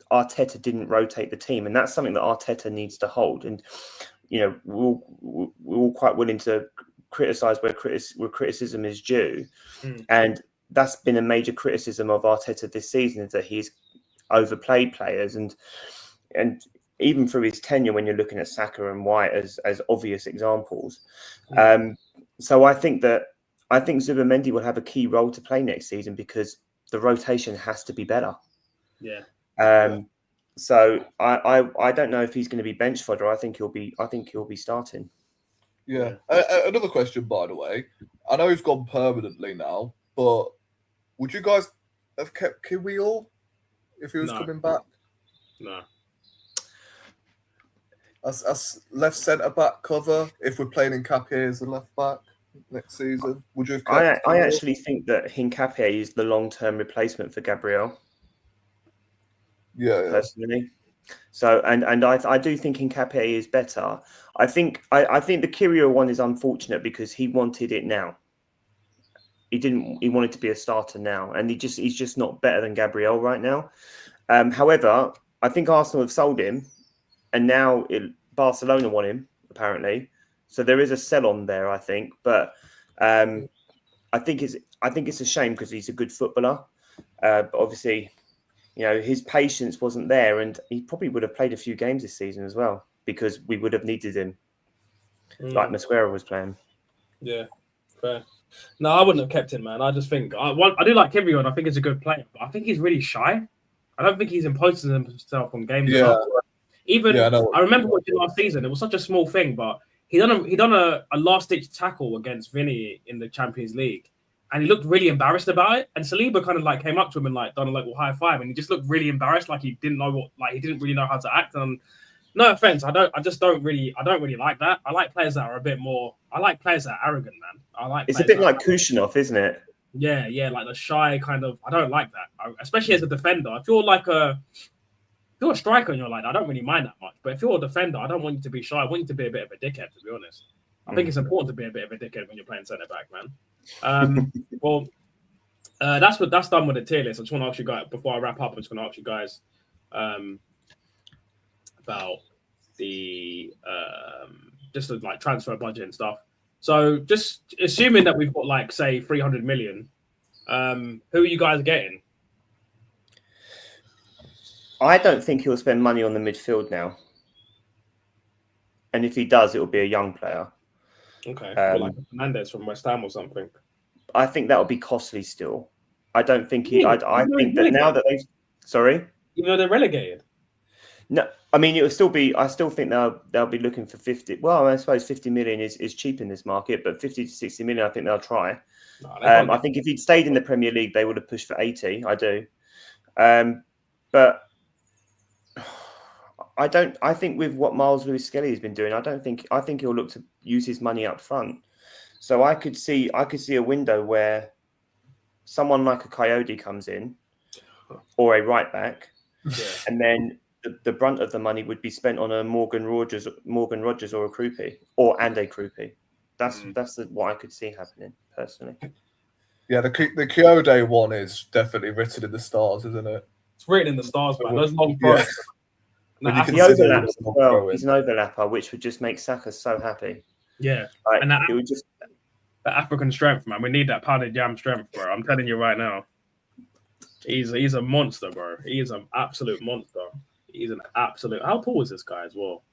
Arteta didn't rotate the team. And that's something that Arteta needs to hold. And, we're all quite willing to criticize where criticism is due, and that's been a major criticism of Arteta this season is that he's overplayed players, and even through his tenure, when you're looking at Saka and White as obvious examples. So I think Zubimendi will have a key role to play next season because the rotation has to be better. Yeah. So I don't know if he's going to be bench fodder. I think he'll be starting. Yeah. Another question, by the way. I know he's gone permanently now, but would you guys have kept Kiwior if he was coming back? No. As left centre back cover, if we're playing Hincapié as a left back next season, would you have kept I actually think that Hincapié is the long-term replacement for Gabriel. Yeah. Personally. So and I do think Hincapié is better. I think the Kiwior one is unfortunate because he wanted it now. He wanted to be a starter now, and he's just not better than Gabriel right now. However, I think Arsenal have sold him, and now Barcelona want him apparently. So there is a sell on there, I think. But I think it's a shame because he's a good footballer. But obviously, his patience wasn't there, and he probably would have played a few games this season as well because we would have needed him, like Mosquera was playing. Yeah. Fair. No, I wouldn't have kept him, man. I just think I do like Kivio, and I think he's a good player, but I think he's really shy. I don't think he's imposing himself on games. Yeah. Even Yeah, I remember watching last season. It was such a small thing, but he done a last ditch tackle against Vinny in the Champions League, and he looked really embarrassed about it. And Saliba kind of like came up to him and like done a like high five, and he just looked really embarrassed, like he didn't really know how to act. And no offense, I don't really like that. I like players that are a bit more. I like players that are arrogant, man. It's a bit like Kushinov, isn't it? Yeah, like the shy kind of. I don't like that, especially as a defender. If you're a striker and you're like, I don't really mind that much. But if you're a defender, I don't want you to be shy. I want you to be a bit of a dickhead, to be honest. I think it's important to be a bit of a dickhead when you're playing centre back, man. Well, that's done with the tier list. I just want to ask you guys before I wrap up. I'm just going to ask you guys about the just the, like transfer budget and stuff. So just assuming that we've got like say 300 million, who are you guys getting? I don't think he'll spend money on the midfield now. And if he does, it will be a young player. Okay. Like Fernandez from West Ham or something. I think that will be costly still. I don't think he... I think that now that they've... Sorry? Even though they're relegated? No, I mean, it will still be... I still think they'll be looking for 50... Well, I suppose 50 million is cheap in this market, but 50 to 60 million, I think they'll try. No, I think if he'd stayed in the Premier League, they would have pushed for 80. I do. But... I think with what Miles Lewis-Skelly has been doing, I think he'll look to use his money up front. So I could see a window where someone like a Coyote comes in or a right back, and then the brunt of the money would be spent on a Morgan Rogers or a Krupi and a Krupi. That's what I could see happening personally. Yeah, the Coyote one is definitely written in the stars, isn't it? It's written in the stars, man. Those long throws. He overlaps as well. He's an overlapper, which would just make Saka so happy. Yeah, like, and it would just the African strength, man. We need that pounded jam strength, bro. I'm telling you right now. He's a monster, bro. He is an absolute monster. He's an absolute. How tall is this guy as well?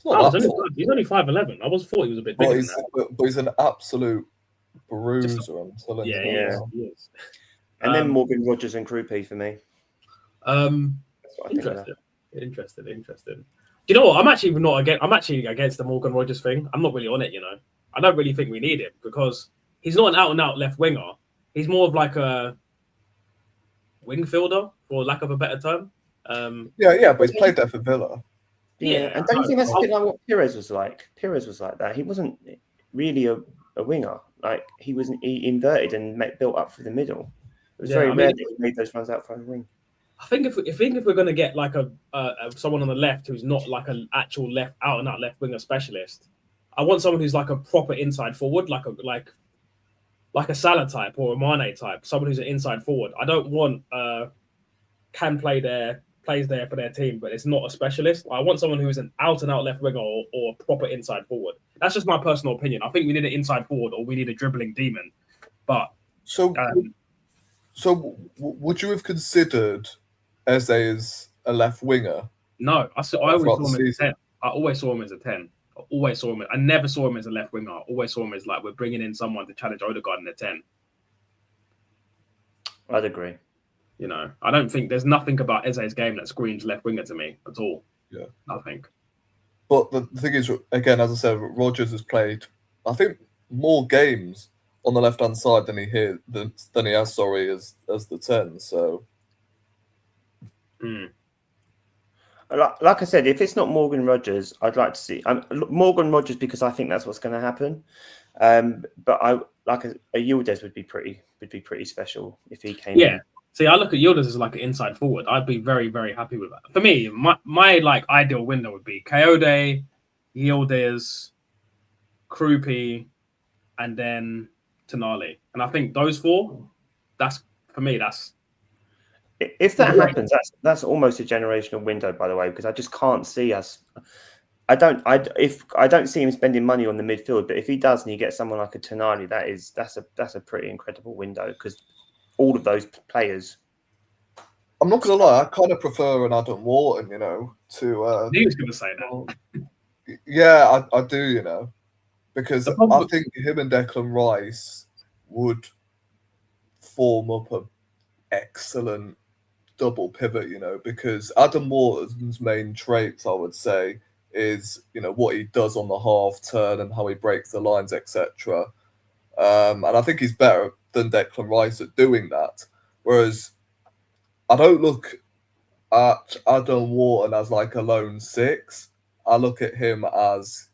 He's only 5'11". I thought he was a bit bigger. But he's an absolute bruiser. I'm telling you. Yeah, he is. And then Morgan Rogers and Krupi for me. Interesting. Do you know what? I'm actually against the Morgan Rogers thing. I'm not really on it, you know. I don't really think we need him because he's not an out-and-out left winger. He's more of like a wing fielder, for lack of a better term. But he's played there for Villa. Yeah, and don't you think that's a bit like what Pires was like? Pires was like that. He wasn't really a winger. Like he inverted and built up through the middle. It was very rare that he made those runs out for the wing. I think if we're going to get like a someone on the left who's not like an actual out and out left winger specialist, I want someone who's like a proper inside forward, like a Salah type or a Mane type, someone who's an inside forward. I don't want plays there for their team, but it's not a specialist. I want someone who is an out and out left winger or a proper inside forward. That's just my personal opinion. I think we need an inside forward or we need a dribbling demon. But so would you have considered Eze as a left winger? No, I always saw him as a 10. I always saw him as a 10. I never saw him as a left winger. I always saw him as like we're bringing in someone to challenge Ødegaard in the 10. I'd agree. You know, I don't think there's nothing about Eze's game that screams left winger to me at all. Yeah, I think. But the thing is, again, as I said, Rogers has played, I think, more games on the left-hand side than he has as the 10. So, like I said, if it's not Morgan Rogers, I'd like to see Morgan Rogers because I think that's what's going to happen. But a Yildiz would be pretty special if he came. Yeah. In. See, I look at Yildiz as like an inside forward. I'd be very, very happy with that. For me, my like ideal window would be Coyote, Yildiz, Krupi, and then Tonali. And I think those four, that's for me. That's if that happens, that's almost a generational window, by the way, because I just can't see us. I don't see him spending money on the midfield, but if he does and you get someone like a Tonali, that's a pretty incredible window because all of those players. I'm not gonna lie, I kind of prefer an Adam Wharton, you know, to. He was gonna say that. Yeah, I do, you know. because The problem- I think him and Declan Rice would form up an excellent double pivot, because Adam Wharton's main traits, I would say, is, what he does on the half turn and how he breaks the lines, etc. And I think he's better than Declan Rice at doing that. Whereas I don't look at Adam Wharton as like a lone six. I look at him as,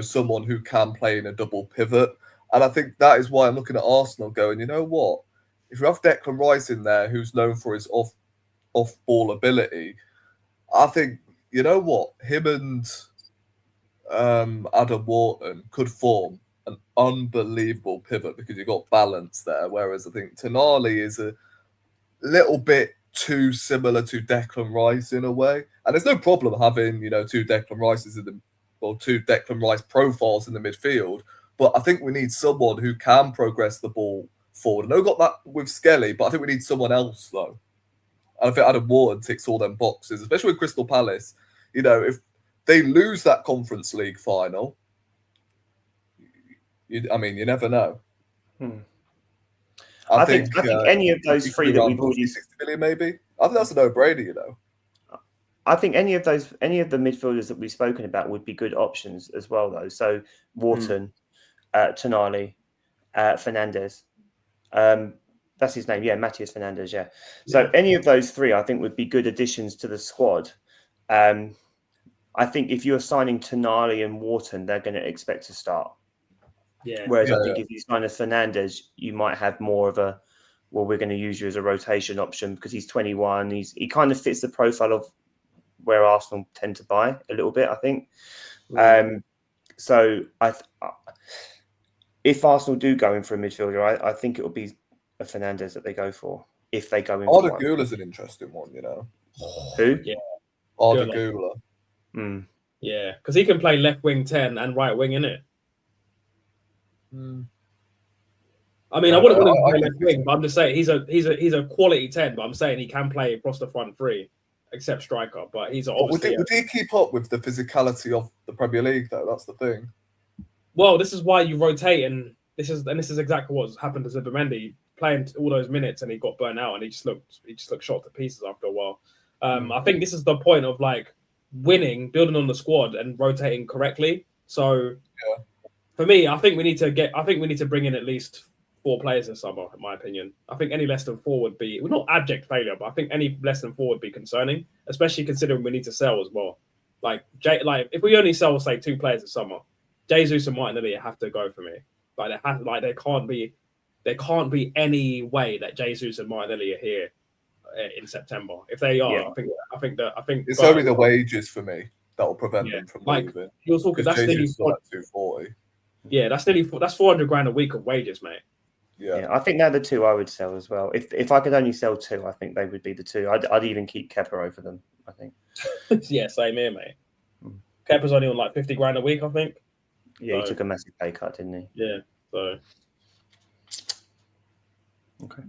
someone who can play in a double pivot. And I think that is why I'm looking at Arsenal going, you know what? If you have Declan Rice in there, who's known for his off-ball ability, I think, you know what? Him and Adam Wharton could form an unbelievable pivot because you've got balance there. Whereas I think Tonali is a little bit too similar to Declan Rice in a way. And there's no problem having, two Declan Rices two Declan Rice profiles in the midfield. But I think we need someone who can progress the ball forward. I know we got that with Skelly, but I think we need someone else though. And I think Adam Wharton ticks all them boxes, especially with Crystal Palace. If they lose that Conference League final, you never know. I think any of those three that we've already 60 million, maybe. I think that's a no-brainer. I think any of the midfielders that we've spoken about would be good options as well, though. So Wharton, Tonali, Fernandes. That's his name, yeah, Matheus Fernandes, yeah. So any of those three, I think, would be good additions to the squad. I think if you're signing Tonali and Wharton, they're going to expect to start. Yeah. Whereas I think if you sign a Fernandes, you might have more of a, well, we're going to use you as a rotation option because he's 21. He kind of fits the profile of where Arsenal tend to buy a little bit, I think. So if Arsenal do go in for a midfielder, I think it will be a Fernandes that they go for if they go in. Ødegaard is an interesting one, Who? Yeah. Ødegaard. Yeah, because he can play left wing 10 and right wing, innit? I mean, I wouldn't want him to play left wing, but I'm just saying he's a quality 10, but I'm saying he can play across the front three, except striker. But he's obviously. Would he keep up with the physicality of the Premier League, though? That's the thing. Well, this is why you rotate, and this is exactly what's happened to Zubimendi, playing all those minutes, and he got burnt out, and he just looked shot to pieces after a while. I think this is the point of like winning, building on the squad, and rotating correctly. So, for me, I think we need to bring in at least 4 players this summer, in my opinion. I think any less than 4 would be, well, not abject failure, but I think any less than 4 would be concerning, especially considering we need to sell as well. Like if we only sell, say, 2 players this summer, Jesus and Martinelli have to go for me. There can't be any way that Jesus and Martinelli are here in September. If they are, I think it's only the wages for me that will prevent them from leaving. You're talking that's nearly 240. Yeah, that's 400 grand a week of wages, mate. Yeah, I think they're the 2 I would sell as well. If I could only sell 2, I think they would be the 2. I'd even keep Kepa over them, I think. Yeah, same here, mate. Kepa's only on like 50 grand a week, I think. Yeah, he took a massive pay cut, didn't he? Yeah, so. Okay.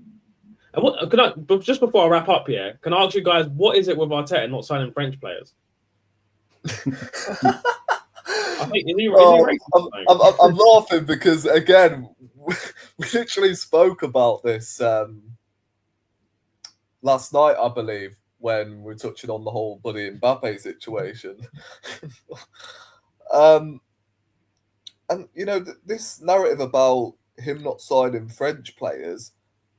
And but just before I wrap up here, can I ask you guys, what is it with Arteta not signing French players? I think, I'm laughing because, again, we literally spoke about this last night, I believe, when we were touching on the whole bloody Mbappe situation. And, this narrative about him not signing French players,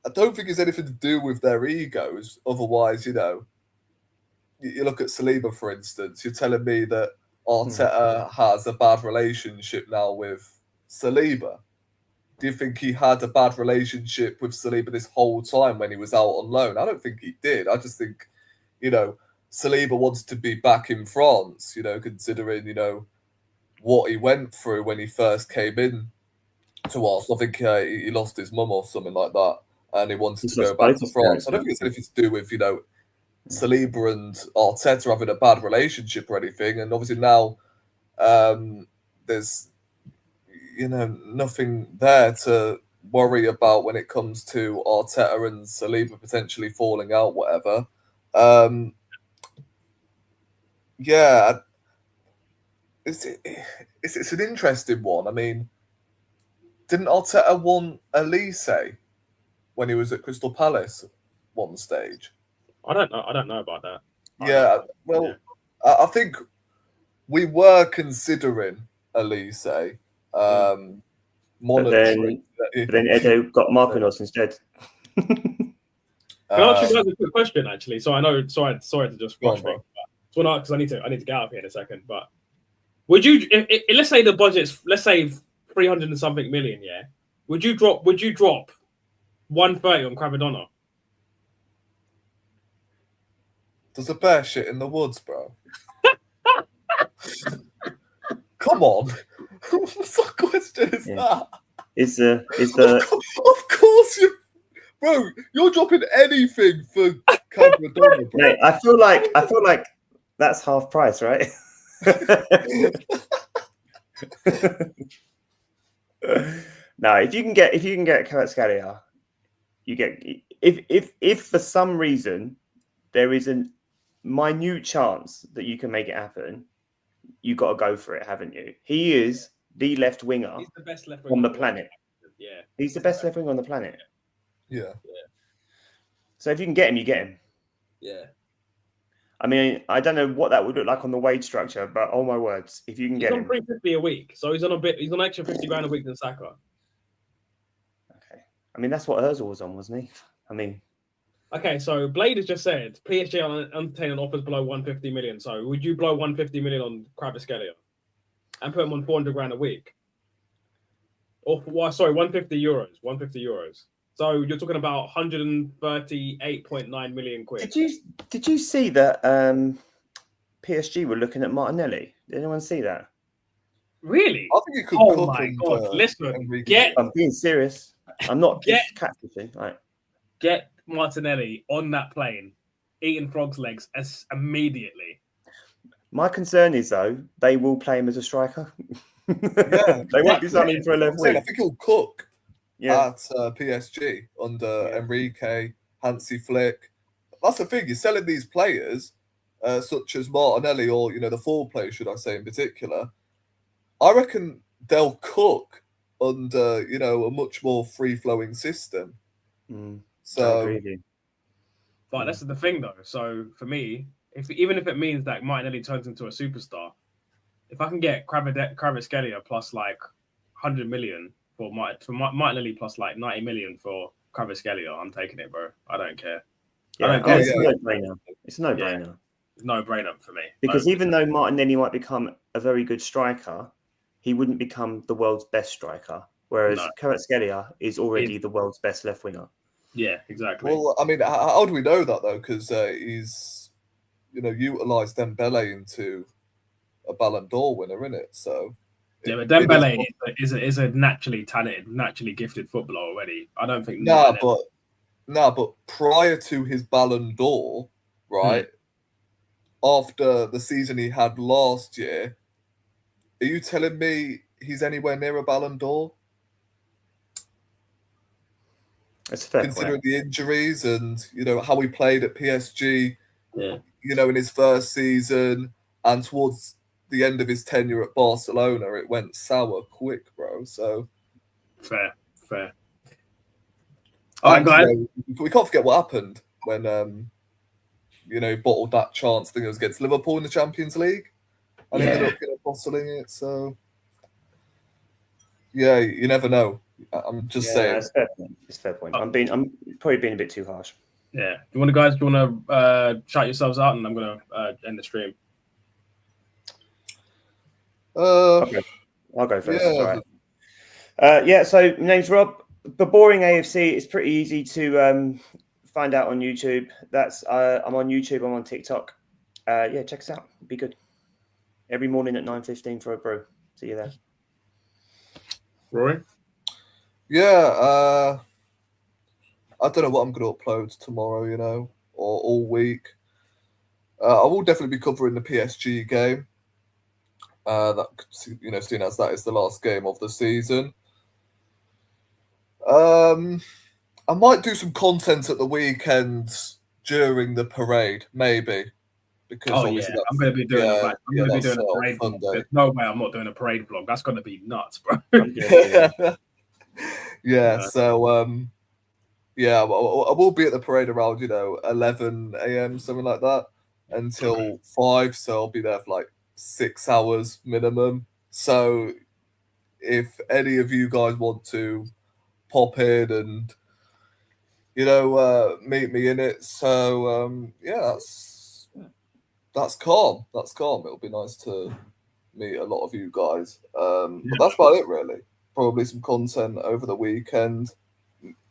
I don't think it's anything to do with their egos. Otherwise, you look at Saliba, for instance, you're telling me that Arteta has a bad relationship now with Saliba. Do you think he had a bad relationship with Saliba this whole time when he was out on loan? I don't think he did. I just think, Saliba wants to be back in France, considering, what he went through when he first came in to Arsenal. I think he lost his mum or something like that, and he wanted to go back to France. I don't think it's anything to do with, Saliba and Arteta having a bad relationship or anything. And obviously now there's, nothing there to worry about when it comes to Arteta and Saliba potentially falling out, whatever. it's an interesting one. I mean, didn't Arteta want Elise when he was at Crystal Palace one stage? I don't know about that. Yeah, well, I think we were considering Elise. Monitoring. But then Edo got Marquinhos instead. Can I ask you guys a quick question, actually? So I know, sorry to just rush things, because I need to get out of here in a second. But would you, let's say the budget's, let's say 300 and something million, yeah? Would you drop 130 on Cravadonna? There's a bear shit in the woods, bro. Come on. What sort of question is that? It's the Of course you, bro. You're dropping anything for Cravadonna, bro. Mate, I feel like that's half price, right? No, if you can get Kvaratskhelia, you get if for some reason there is a minute chance that you can make it happen, you got to go for it, haven't you? He is the left winger. He's the best left winger on the planet. Yeah, he's the best left winger on the planet. Yeah. So if you can get him, you get him. Yeah. I mean, I don't know what that would look like on the wage structure, but oh my words, if you can get him, he's on 350 a week, so he's on an extra 50 grand a week than Saka. Okay, I mean that's what Ozil was on, wasn't he? I mean, okay, so Blade has just said PSG are entertaining offers below 150 million. So would you blow 150 million on Kvaratskhelia and put him on 400 grand a week? Or 150 euros. 150 euros. So you're talking about 138.9 million quid. Did you see that PSG were looking at Martinelli? Did anyone see that? Really? I think you could. Oh my god! Listen, I'm being serious. I'm not catfishing. Right. Get Martinelli on that plane, eating frogs' legs immediately. My concern is though they will play him as a striker. Yeah, they won't be signing for 11 weeks. I think he'll cook. At PSG under Enrique, Hansi Flick. That's the thing. You're selling these players, such as Martinelli, or the forward players, should I say in particular. I reckon they'll cook under a much more free flowing system. So, but that's the thing though. So for me, even if it means that Martinelli turns into a superstar, if I can get Kvaratskhelia plus like 100 million. For Martinelli plus like 90 million for Kvaratskhelia, I'm taking it, bro. I don't care. It's a no-brainer. It's a no-brainer. Yeah. No-brainer for me. Because even though Martinelli might become a very good striker, he wouldn't become the world's best striker. Whereas Kvaratskhelia is already the world's best left winger. Yeah, exactly. Well, I mean, how do we know that though? Because he's, utilised Dembele into a Ballon d'Or winner, innit? So. Yeah, but Dembele is a naturally talented, naturally gifted footballer already. I don't think. But prior to his Ballon d'Or, right? After the season he had last year, are you telling me he's anywhere near a Ballon d'Or? That's fair. Considering the injuries and how he played at PSG, in his first season and towards the end of his tenure at Barcelona, it went sour quick, bro. So fair. All right, guys. We can't forget what happened when he bottled that chance. I think it was against Liverpool in the Champions League, and ended up bottling it. So yeah, you never know. I'm just saying. It's a fair point. I'm probably being a bit too harsh. Yeah. Do you want to shout yourselves out, and I'm gonna end the stream. Okay. I'll go first. All right. So my name's Rob. The Boring AFC is pretty easy to find out on YouTube. I'm on YouTube. I'm on TikTok. Check us out. It'd be good. Every morning at 9:15 for a brew. See you there. Rory? Yeah. I don't know what I'm going to upload tomorrow, or all week. I will definitely be covering the PSG game. That seeing as that is the last game of the season. I might do some content at the weekend during the parade, maybe, because Oh yeah, obviously I'm going to be doing yeah, I'm going to be doing a parade vlog. There's no way I'm not doing a parade vlog. That's going to be nuts, bro. Yeah. So yeah, I will be at the parade around 11 a.m. something like that until 5. So I'll be there for like 6 hours minimum. So if any of you guys want to pop in and meet me in it, so yeah, that's calm. That's calm. It'll be nice to meet a lot of you guys. But that's about it, really. Probably some content over the weekend.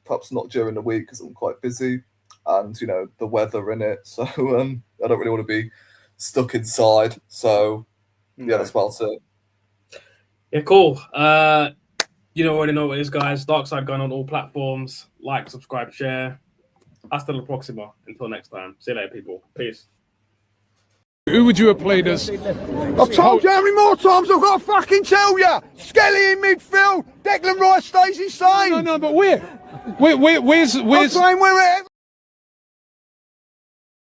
Perhaps not during the week because I'm quite busy, and the weather in it. So I don't really want to be stuck inside. So yeah, that's about it. Yeah, cool. You already know what it is, guys. Darkside going on all platforms. Like, subscribe, share. Hasta la próxima. Until next time. See you later, people. Peace. Who would you have played as? I've told you how many more times I've got to fucking tell you. Skelly in midfield. Declan Rice stays insane. No, but where's I'm playing wherever.